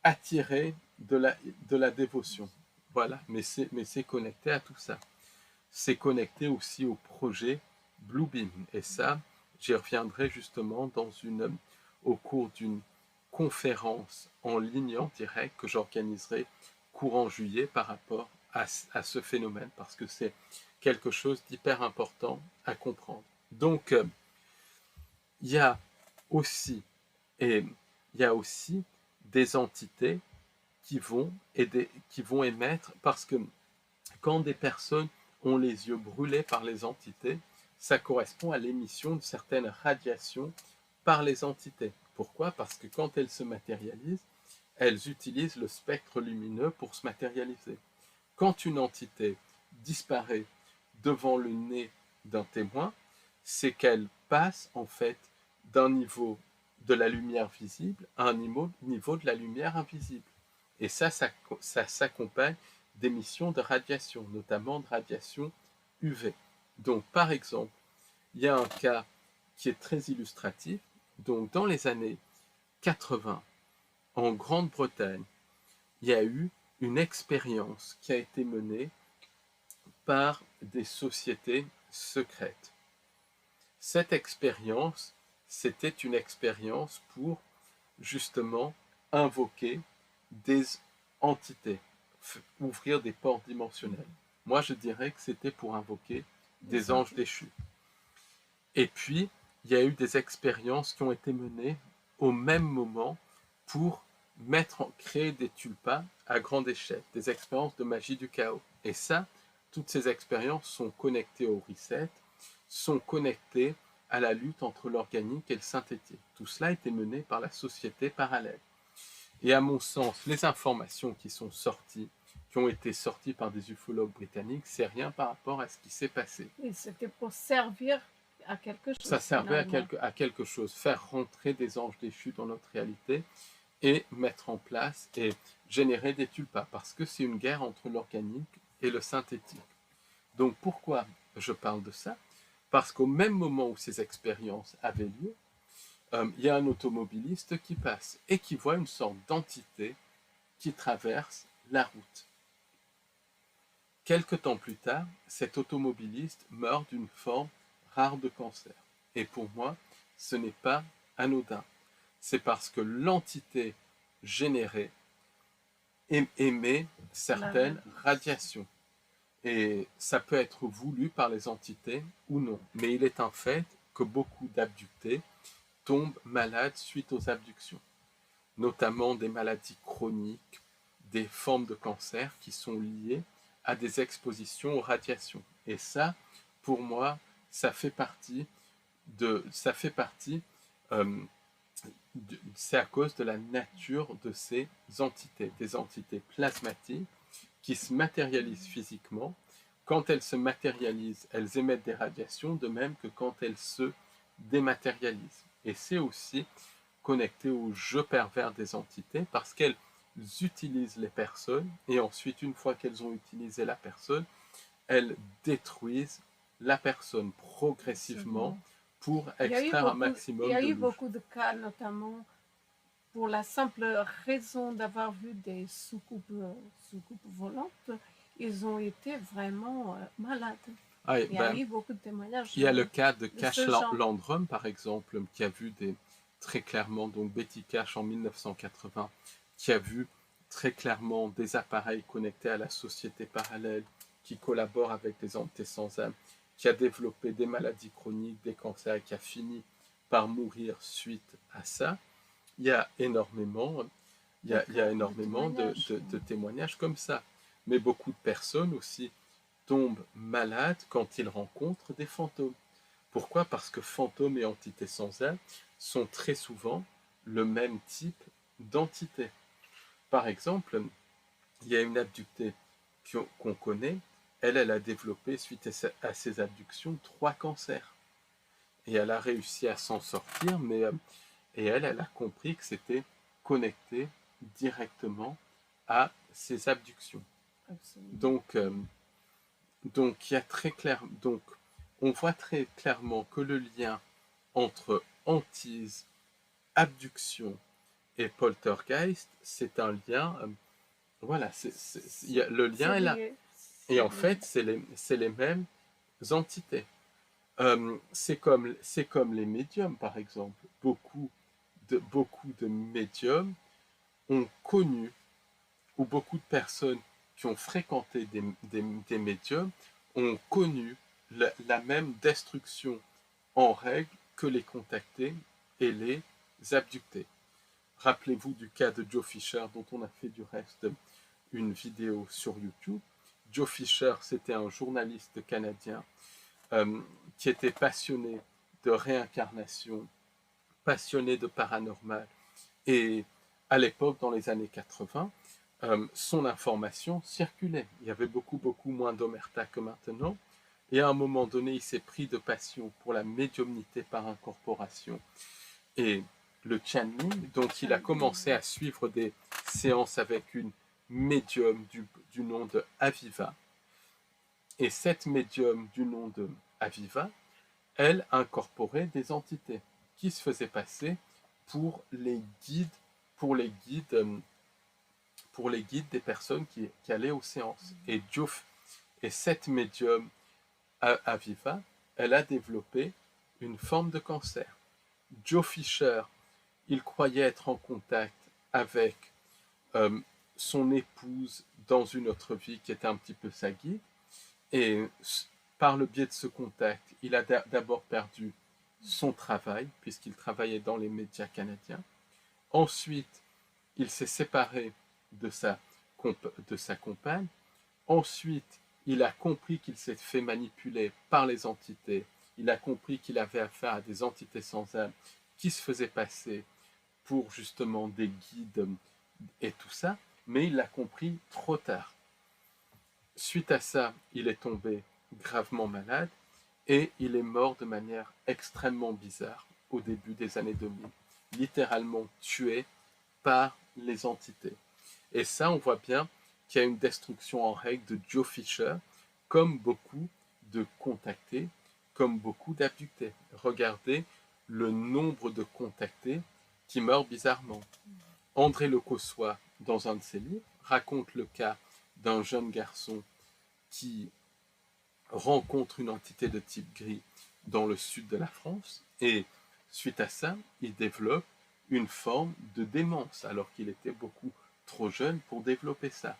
attirer de la dévotion. Voilà, mais c'est connecté à tout ça. C'est connecté aussi au projet Bluebeam, et ça, j'y reviendrai justement au cours d'une conférence en ligne en direct que j'organiserai courant juillet par rapport à ce phénomène, parce que c'est quelque chose d'hyper important à comprendre. Donc, il y a aussi des entités qui vont émettre, parce que quand des personnes ont les yeux brûlés par les entités, ça correspond à l'émission de certaines radiations par les entités. Pourquoi? Parce que quand elles se matérialisent, elles utilisent le spectre lumineux pour se matérialiser. Quand une entité disparaît devant le nez d'un témoin, c'est qu'elle passe en fait d'un niveau de la lumière visible à un niveau de la lumière invisible. Et ça s'accompagne d'émissions de radiation, notamment de radiation UV. Donc, par exemple, il y a un cas qui est très illustratif. Donc, dans les années 80, en Grande-Bretagne, il y a eu une expérience qui a été menée par des sociétés secrètes. Cette expérience, c'était une expérience pour justement invoquer des entités, ouvrir des portes dimensionnelles. Moi, je dirais que c'était pour invoquer des anges déchus. Et puis, il y a eu des expériences qui ont été menées au même moment pour créer des tulpas à grande échelle, des expériences de magie du chaos. Et ça, toutes ces expériences sont connectées au reset, sont connectées à la lutte entre l'organique et le synthétique. Tout cela a été mené par la société parallèle. Et à mon sens, les informations qui sont sorties, qui ont été sorties par des ufologues britanniques, c'est rien par rapport à ce qui s'est passé. Et c'était pour servir à quelque chose. Ça servait à quelque chose, faire rentrer des anges déchus dans notre réalité et mettre en place et générer des tulpas, parce que c'est une guerre entre l'organique et le synthétique. Donc pourquoi je parle de ça? Parce qu'au même moment où ces expériences avaient lieu, il y a un automobiliste qui passe et qui voit une sorte d'entité qui traverse la route. Quelque temps plus tard, cet automobiliste meurt d'une forme rare de cancer. Et pour moi, ce n'est pas anodin. C'est parce que l'entité générée émet certaines radiations. Et ça peut être voulu par les entités ou non. Mais il est un fait que beaucoup d'abductés tombent malades suite aux abductions, notamment des maladies chroniques, des formes de cancer qui sont liées à des expositions aux radiations. Et ça, pour moi, ça fait partie euh, c'est à cause de la nature de ces entités, des entités plasmatiques qui se matérialisent physiquement. Quand elles se matérialisent, elles émettent des radiations, de même que quand elles se dématérialisent. Et c'est aussi connecté au jeu pervers des entités parce qu'elles utilisent les personnes et ensuite, une fois qu'elles ont utilisé la personne, elles détruisent la personne progressivement pour extraire un maximum de Il y a eu louche. beaucoup de cas, notamment pour la simple raison d'avoir vu des soucoupes volantes, ils ont été vraiment malades. Ah, il y a eu beaucoup de témoignages. Il y a le cas de Cash ce genre. Landrum, par exemple, qui a vu très clairement, donc Betty Cash en 1980, qui a vu très clairement des appareils connectés à la société parallèle, qui collaborent avec des entités sans âme, qui a développé des maladies chroniques, des cancers, et qui a fini par mourir suite à ça. Il y a énormément, de témoignages comme ça. Mais beaucoup de personnes aussi tombent malades quand ils rencontrent des fantômes. Pourquoi? Parce que fantômes et entités sans âme sont très souvent le même type d'entité. Par exemple, il y a une abductée qu'on connaît, elle a développé, suite à ses abductions, 3 cancers. Et elle a réussi à s'en sortir, et elle a compris que c'était connecté directement à ses abductions. Absolument. Donc, il y a très clair, donc, on voit très clairement que le lien entre hantise, abduction et poltergeist, c'est un lien, voilà, le lien est là. Et en fait, c'est les mêmes entités. C'est comme les médiums, par exemple. Beaucoup de médiums ont connu, ou beaucoup de personnes qui ont fréquenté des médiums ont connu la même destruction en règle que les contactés et les abductés. Rappelez-vous du cas de Joe Fisher, dont on a fait du reste une vidéo sur YouTube. Joe Fisher, c'était un journaliste canadien qui était passionné de réincarnation, passionné de paranormal. Et à l'époque, dans les années 80, son information circulait. Il y avait beaucoup moins d'omerta que maintenant. Et à un moment donné, il s'est pris de passion pour la médiumnité par incorporation et le channeling. Donc, il a commencé à suivre des séances avec une médium du nom de Aviva. Et cette médium du nom de Aviva, elle incorporait des entités qui se faisaient passer pour les guides, pour les guides des personnes qui allaient aux séances. Et cette médium Aviva, elle a développé une forme de cancer. Joe Fisher, il croyait être en contact avec son épouse dans une autre vie qui était un petit peu sa guide. Et par le biais de ce contact, il a d'abord perdu son travail, puisqu'il travaillait dans les médias canadiens. Ensuite, il s'est séparé de sa compagne. Ensuite, il a compris qu'il s'est fait manipuler par les entités. Il a compris qu'il avait affaire à des entités sans âme qui se faisaient passer pour justement des guides et tout ça, mais il l'a compris trop tard. Suite à ça, il est tombé gravement malade et il est mort de manière extrêmement bizarre au début des années 2000, littéralement tué par les entités. Et ça, on voit bien qu'il y a une destruction en règle de Joe Fisher, comme beaucoup de contactés, comme beaucoup d'abductés. Regardez le nombre de contactés qui meurent bizarrement. André Le Cossois, dans un de ses livres, raconte le cas d'un jeune garçon qui rencontre une entité de type gris dans le sud de la France et suite à ça, il développe une forme de démence alors qu'il était beaucoup trop jeune pour développer ça.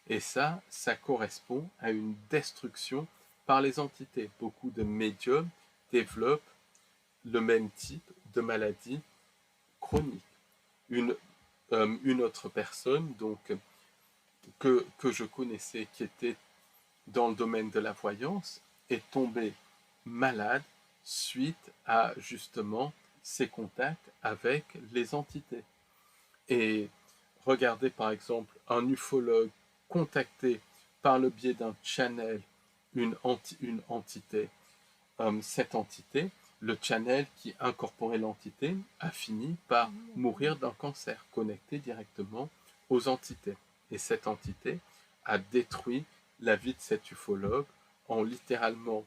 Et ça correspond à une destruction par les entités. Beaucoup de médiums développent le même type de maladie chronique. Une autre personne donc, que je connaissais qui était dans le domaine de la voyance est tombée malade suite à justement ses contacts avec les entités. Et regardez par exemple un ufologue contacté par le biais d'un channel une entité. Cette entité, le channel qui incorporait l'entité, a fini par mourir d'un cancer connecté directement aux entités. Et cette entité a détruit la vie de cet ufologue en littéralement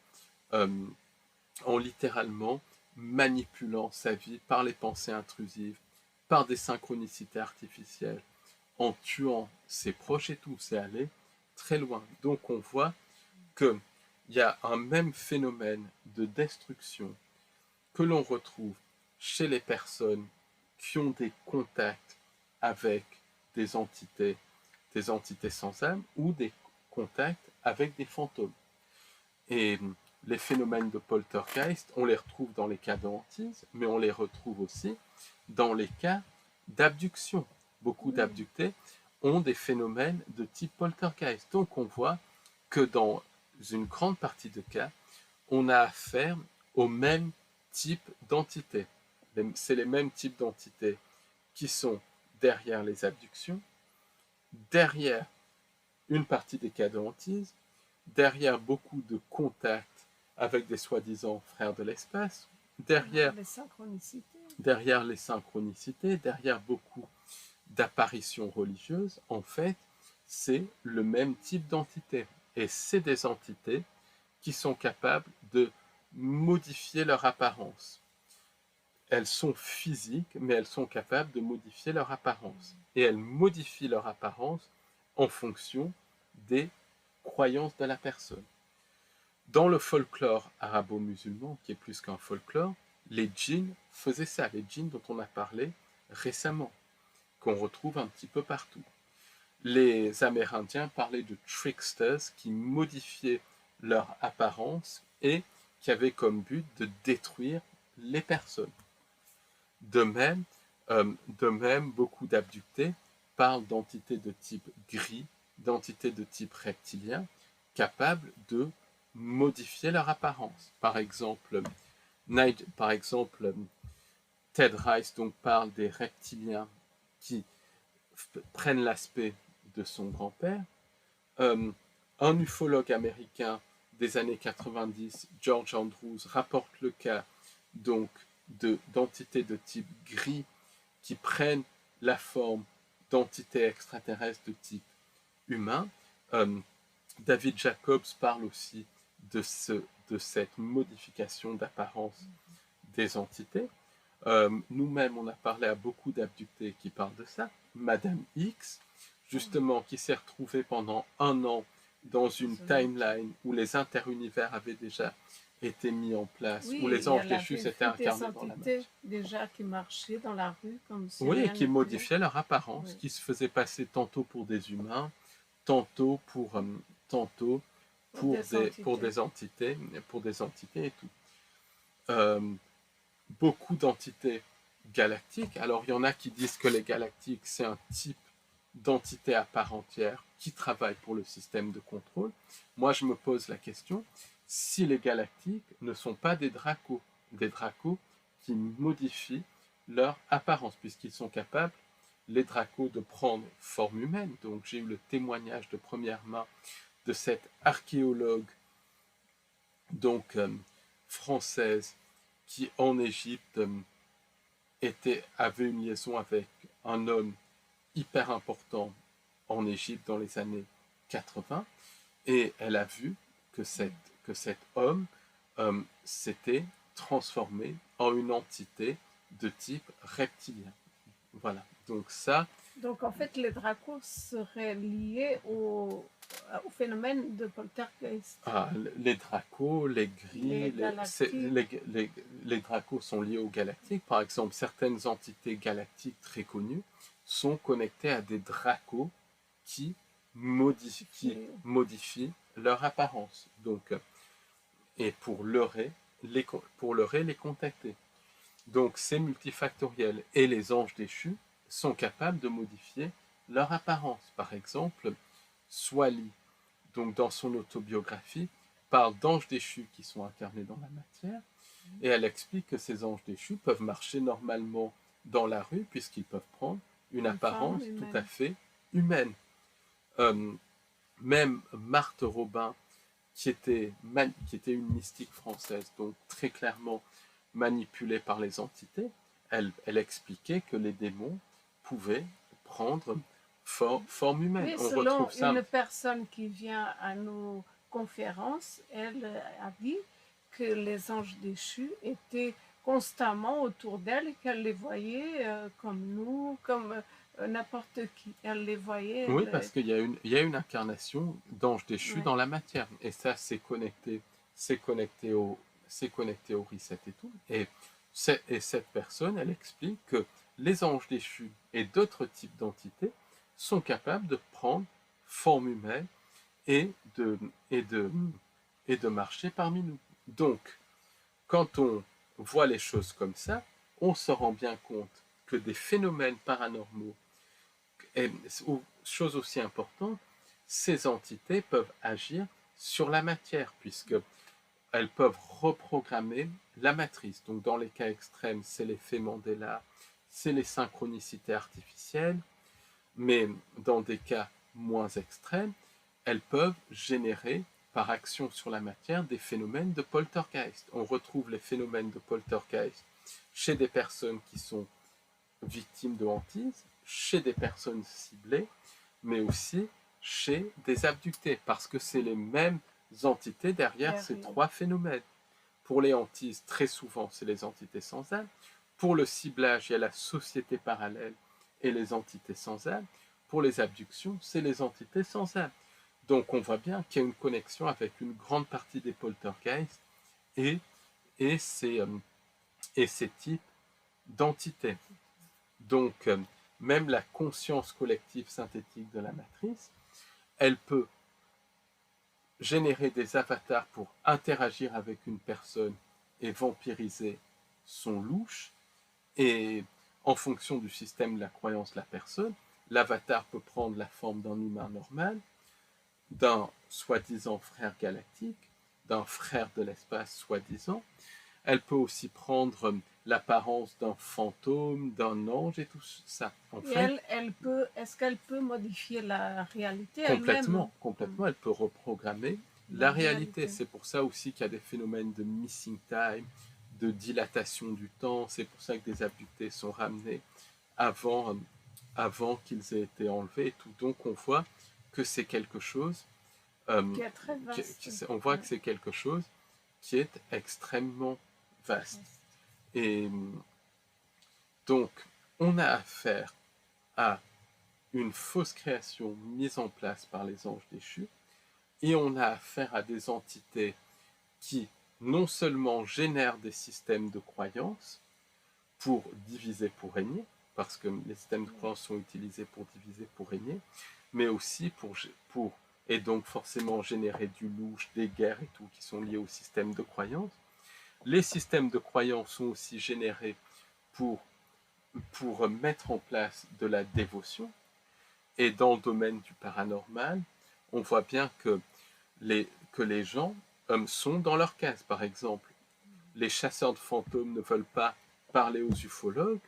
manipulant sa vie par les pensées intrusives, par des synchronicités artificielles, en tuant ses proches et tout. C'est allé très loin. Donc on voit qu'il y a un même phénomène de destruction que l'on retrouve chez les personnes qui ont des contacts avec des entités sans âme ou des contacts avec des fantômes. Et les phénomènes de poltergeist, on les retrouve dans les cas de hantise, mais on les retrouve aussi dans les cas d'abduction. Beaucoup d'abductés ont des phénomènes de type poltergeist. Donc on voit que dans une grande partie de cas, on a affaire au même type d'entité. C'est les mêmes types d'entités qui sont derrière les abductions, derrière une partie des cas de hantise, derrière beaucoup de contacts avec des soi-disant frères de l'espace, derrière les synchronicités, derrière beaucoup d'apparitions religieuses, en fait, c'est le même type d'entité. Et c'est des entités qui sont capables de modifier leur apparence. Elles sont physiques, mais elles sont capables de modifier leur apparence. Et elles modifient leur apparence en fonction des croyances de la personne. Dans le folklore arabo-musulman, qui est plus qu'un folklore, les djinns faisaient ça, les djinns dont on a parlé récemment, qu'on retrouve un petit peu partout. Les Amérindiens parlaient de tricksters qui modifiaient leur apparence et qui avaient comme but de détruire les personnes. De même, beaucoup d'abductés parlent d'entités de type gris, d'entités de type reptilien, capables de modifier leur apparence. Par exemple, Ted Rice donc parle des reptiliens qui prennent l'aspect de son grand-père. Un ufologue américain des années 90, George Andrews, rapporte le cas donc d'entités de type gris qui prennent la forme d'entités extraterrestres de type humain. David Jacobs parle aussi de cette modification d'apparence des entités. Nous-mêmes, on a parlé à beaucoup d'abductés qui parlent de ça. Madame X, justement, qui s'est retrouvée pendant 1 an dans une timeline où les interunivers avaient déjà été mis en place, où les anges déchus s'étaient incarnés dans la marche. Déjà qui marchaient dans la rue comme si oui, et qui modifiaient leur apparence, qui se faisaient passer tantôt pour des humains, tantôt pour des entités et tout. Beaucoup d'entités galactiques. Alors, il y en a qui disent que les galactiques, c'est un type d'entité à part entière qui travaille pour le système de contrôle. Moi, je me pose la question, si les galactiques ne sont pas des dracos qui modifient leur apparence, puisqu'ils sont capables, les dracos, de prendre forme humaine. Donc, j'ai eu le témoignage de première main de cette archéologue donc française qui en Égypte avait une liaison avec un homme hyper important en Égypte dans les années 80 et elle a vu que cet homme s'était transformé en une entité de type reptilien. Voilà, donc ça... Donc en fait, les dracos seraient liés au phénomène de poltergeist. Les dracos, les Les gris, galactiques. les dracos sont liés aux galactiques. Par exemple, certaines entités galactiques très connues sont connectées à des dracos qui modifient leur apparence. Donc, et pour leurrer les contacter. Donc c'est multifactoriel. Et les anges déchus sont capables de modifier leur apparence. Par exemple, Swali, donc dans son autobiographie, parle d'anges déchus qui sont incarnés dans la matière, et elle explique que ces anges déchus peuvent marcher normalement dans la rue puisqu'ils peuvent prendre une apparence tout à fait humaine. Même Marthe Robin, qui était une mystique française, donc très clairement manipulée par les entités, elle expliquait que les démons pouvaient prendre forme humaine. Oui, selon une personne qui vient à nos conférences, elle a dit que les anges déchus étaient constamment autour d'elle et qu'elle les voyait comme nous, comme n'importe qui. Elle les voyait. Oui, parce qu'il y a une incarnation d'ange déchu dans la matière. Et ça, c'est connecté au reset et tout. Et cette personne, elle explique que les anges déchus et d'autres types d'entités sont capables de prendre forme humaine et de marcher parmi nous. Donc, quand on voit les choses comme ça, on se rend bien compte que des phénomènes paranormaux, et chose aussi importante, ces entités peuvent agir sur la matière, puisqu'elles peuvent reprogrammer la matrice. Donc dans les cas extrêmes, c'est l'effet Mandela, c'est les synchronicités artificielles, mais dans des cas moins extrêmes, elles peuvent générer par action sur la matière des phénomènes de poltergeist. On retrouve les phénomènes de poltergeist chez des personnes qui sont victimes de hantise, chez des personnes ciblées, mais aussi chez des abductés, parce que c'est les mêmes entités derrière ces trois phénomènes. Pour les hantises, très souvent, c'est les entités sans âme. Pour le ciblage, il y a la société parallèle et les entités sans âme. Pour les abductions, c'est les entités sans âme. Donc on voit bien qu'il y a une connexion avec une grande partie des poltergeists et ces types d'entités. Donc même la conscience collective synthétique de la matrice, elle peut générer des avatars pour interagir avec une personne et vampiriser son louche. Et en fonction du système de la croyance de la personne, l'avatar peut prendre la forme d'un humain normal, d'un soi-disant frère galactique, d'un frère de l'espace soi-disant. Elle peut aussi prendre l'apparence d'un fantôme, d'un ange et tout ça. En fait, est-ce qu'elle peut modifier la réalité complètement, complètement. Elle peut reprogrammer la réalité. C'est pour ça aussi qu'il y a des phénomènes de missing time, de dilatation du temps. C'est pour ça que des abductés sont ramenés avant qu'ils aient été enlevés et tout. Donc on voit que c'est quelque chose qui est très vaste. On voit que c'est quelque chose qui est extrêmement vaste. Et donc on a affaire à une fausse création mise en place par les anges déchus, et on a affaire à des entités qui non seulement génèrent des systèmes de croyances pour diviser pour régner, parce que les systèmes de croyances sont utilisés pour diviser pour régner, mais aussi pour et donc forcément générer du louche, des guerres et tout qui sont liés au système de croyances. Les systèmes de croyances sont aussi générés pour mettre en place de la dévotion. Et dans le domaine du paranormal, on voit bien que les gens sont dans leur case. Par exemple, les chasseurs de fantômes ne veulent pas parler aux ufologues,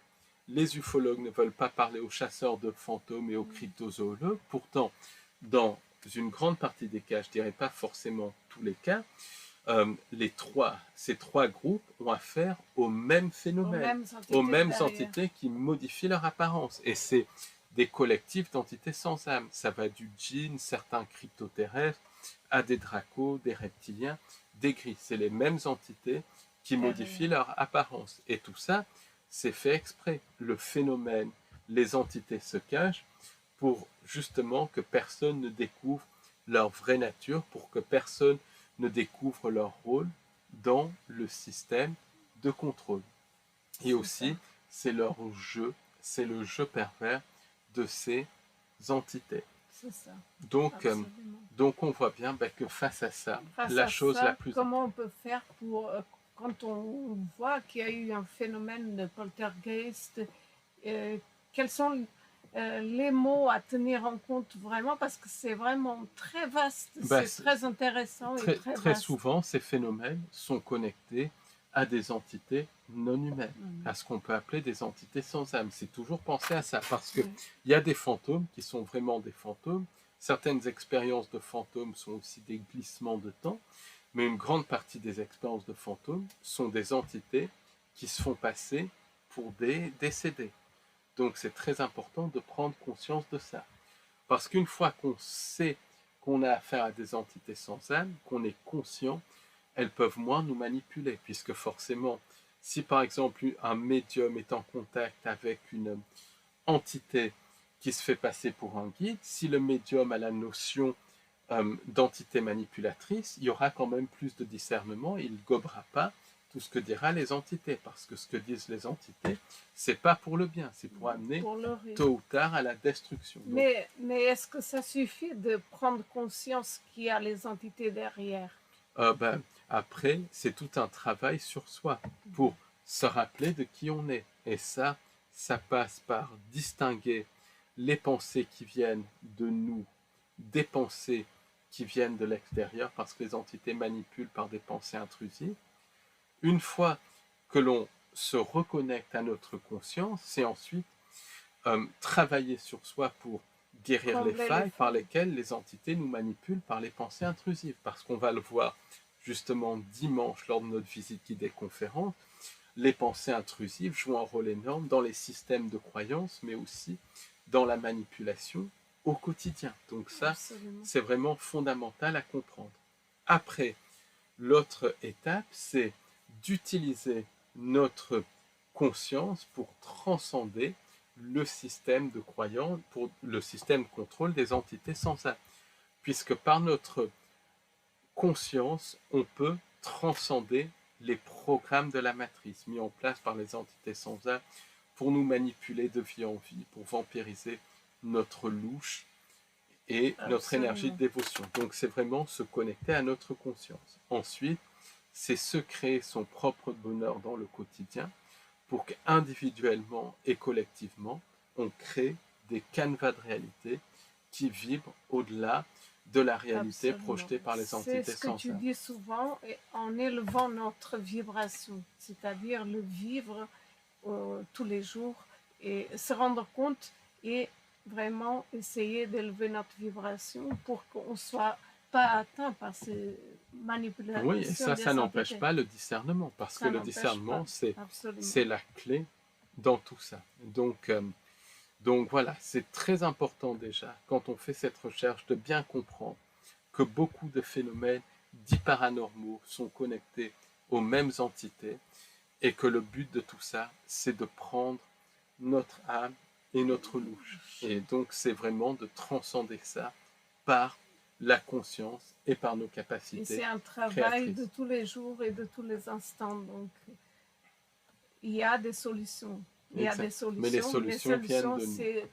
les ufologues ne veulent pas parler aux chasseurs de fantômes et aux cryptozoologues. Pourtant, dans une grande partie des cas, je dirais pas forcément tous les cas, ces trois groupes ont affaire aux mêmes phénomènes, aux mêmes entités qui modifient leur apparence. Et c'est des collectifs d'entités sans âme. Ça va du djinn, certains cryptoterrestres, à des dracos, des reptiliens, des gris. C'est les mêmes entités qui modifient leur apparence. Et tout ça, c'est fait exprès. Le phénomène, les entités se cachent pour justement que personne ne découvre leur vraie nature, pour que personne ne découvre leur rôle dans le système de contrôle. Et aussi, c'est leur jeu, c'est le jeu pervers de ces entités. C'est ça. Donc, donc on voit bien que face à ça, la chose la plus... Comment on peut faire pour, quand on voit qu'il y a eu un phénomène de poltergeist, quels sont les mots à tenir en compte vraiment, parce que c'est vraiment très vaste, c'est très intéressant et très vaste. Très souvent, ces phénomènes sont connectés à des entités non humaines, à ce qu'on peut appeler des entités sans âme. C'est toujours penser à ça, parce qu'il y a des fantômes qui sont vraiment des fantômes. Certaines expériences de fantômes sont aussi des glissements de temps, mais une grande partie des expériences de fantômes sont des entités qui se font passer pour des décédés. Donc c'est très important de prendre conscience de ça. Parce qu'une fois qu'on sait qu'on a affaire à des entités sans âme, qu'on est conscient, elles peuvent moins nous manipuler, puisque forcément, si par exemple un médium est en contact avec une entité qui se fait passer pour un guide, si le médium a la notion d'entité manipulatrice, il y aura quand même plus de discernement, il ne gobera pas tout ce que dira les entités, parce que ce que disent les entités, c'est pas pour le bien, c'est pour amener tôt ou tard à la destruction. Donc, mais est-ce que ça suffit de prendre conscience qu'il y a les entités derrière? Après, c'est tout un travail sur soi pour se rappeler de qui on est. Et ça passe par distinguer les pensées qui viennent de nous des pensées qui viennent de l'extérieur, parce que les entités manipulent par des pensées intrusives. Une fois que l'on se reconnecte à notre conscience, c'est ensuite travailler sur soi pour guérir les failles par lesquelles les entités nous manipulent par les pensées intrusives. Parce qu'on va le voir justement dimanche lors de notre visite guidée conférence, les pensées intrusives jouent un rôle énorme dans les systèmes de croyances, mais aussi dans la manipulation au quotidien. Donc ça, c'est vraiment fondamental à comprendre. Après, l'autre étape, c'est d'utiliser notre conscience pour transcender le système de croyance, pour le système de contrôle des entités sans âme. Puisque par notre conscience, on peut transcender les programmes de la matrice mis en place par les entités sans âme pour nous manipuler de vie en vie, pour vampiriser notre louche et notre énergie de dévotion. Donc c'est vraiment se connecter à notre conscience. Ensuite, c'est se créer son propre bonheur dans le quotidien pour qu'individuellement et collectivement, on crée des canevas de réalité qui vibrent au-delà de la réalité projetée par les entités sans âme. C'est ce que tu dis souvent, en élevant notre vibration, c'est-à-dire le vivre tous les jours et se rendre compte et vraiment essayer d'élever notre vibration pour qu'on ne soit pas atteint par ces manipulations. Oui, et ça n'empêche pas le discernement, parce que le discernement, c'est la clé dans tout ça. Donc voilà, c'est très important déjà, quand on fait cette recherche, de bien comprendre que beaucoup de phénomènes dits paranormaux sont connectés aux mêmes entités, et que le but de tout ça, c'est de prendre notre âme et notre louche. Et donc c'est vraiment de transcender ça par la conscience et par nos capacités. Et c'est un travail de tous les jours et de tous les instants. Donc il y a des solutions. Il y a des solutions. Mais les solutions viennent de nous. C'est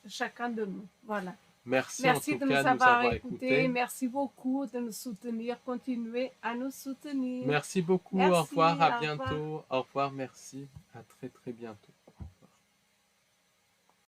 chacun de nous. Voilà. Merci en tout cas de nous avoir écoutés. Merci beaucoup de nous soutenir. Continuez à nous soutenir. Merci beaucoup. Merci, au revoir, à bientôt. Au revoir, merci. À très très bientôt.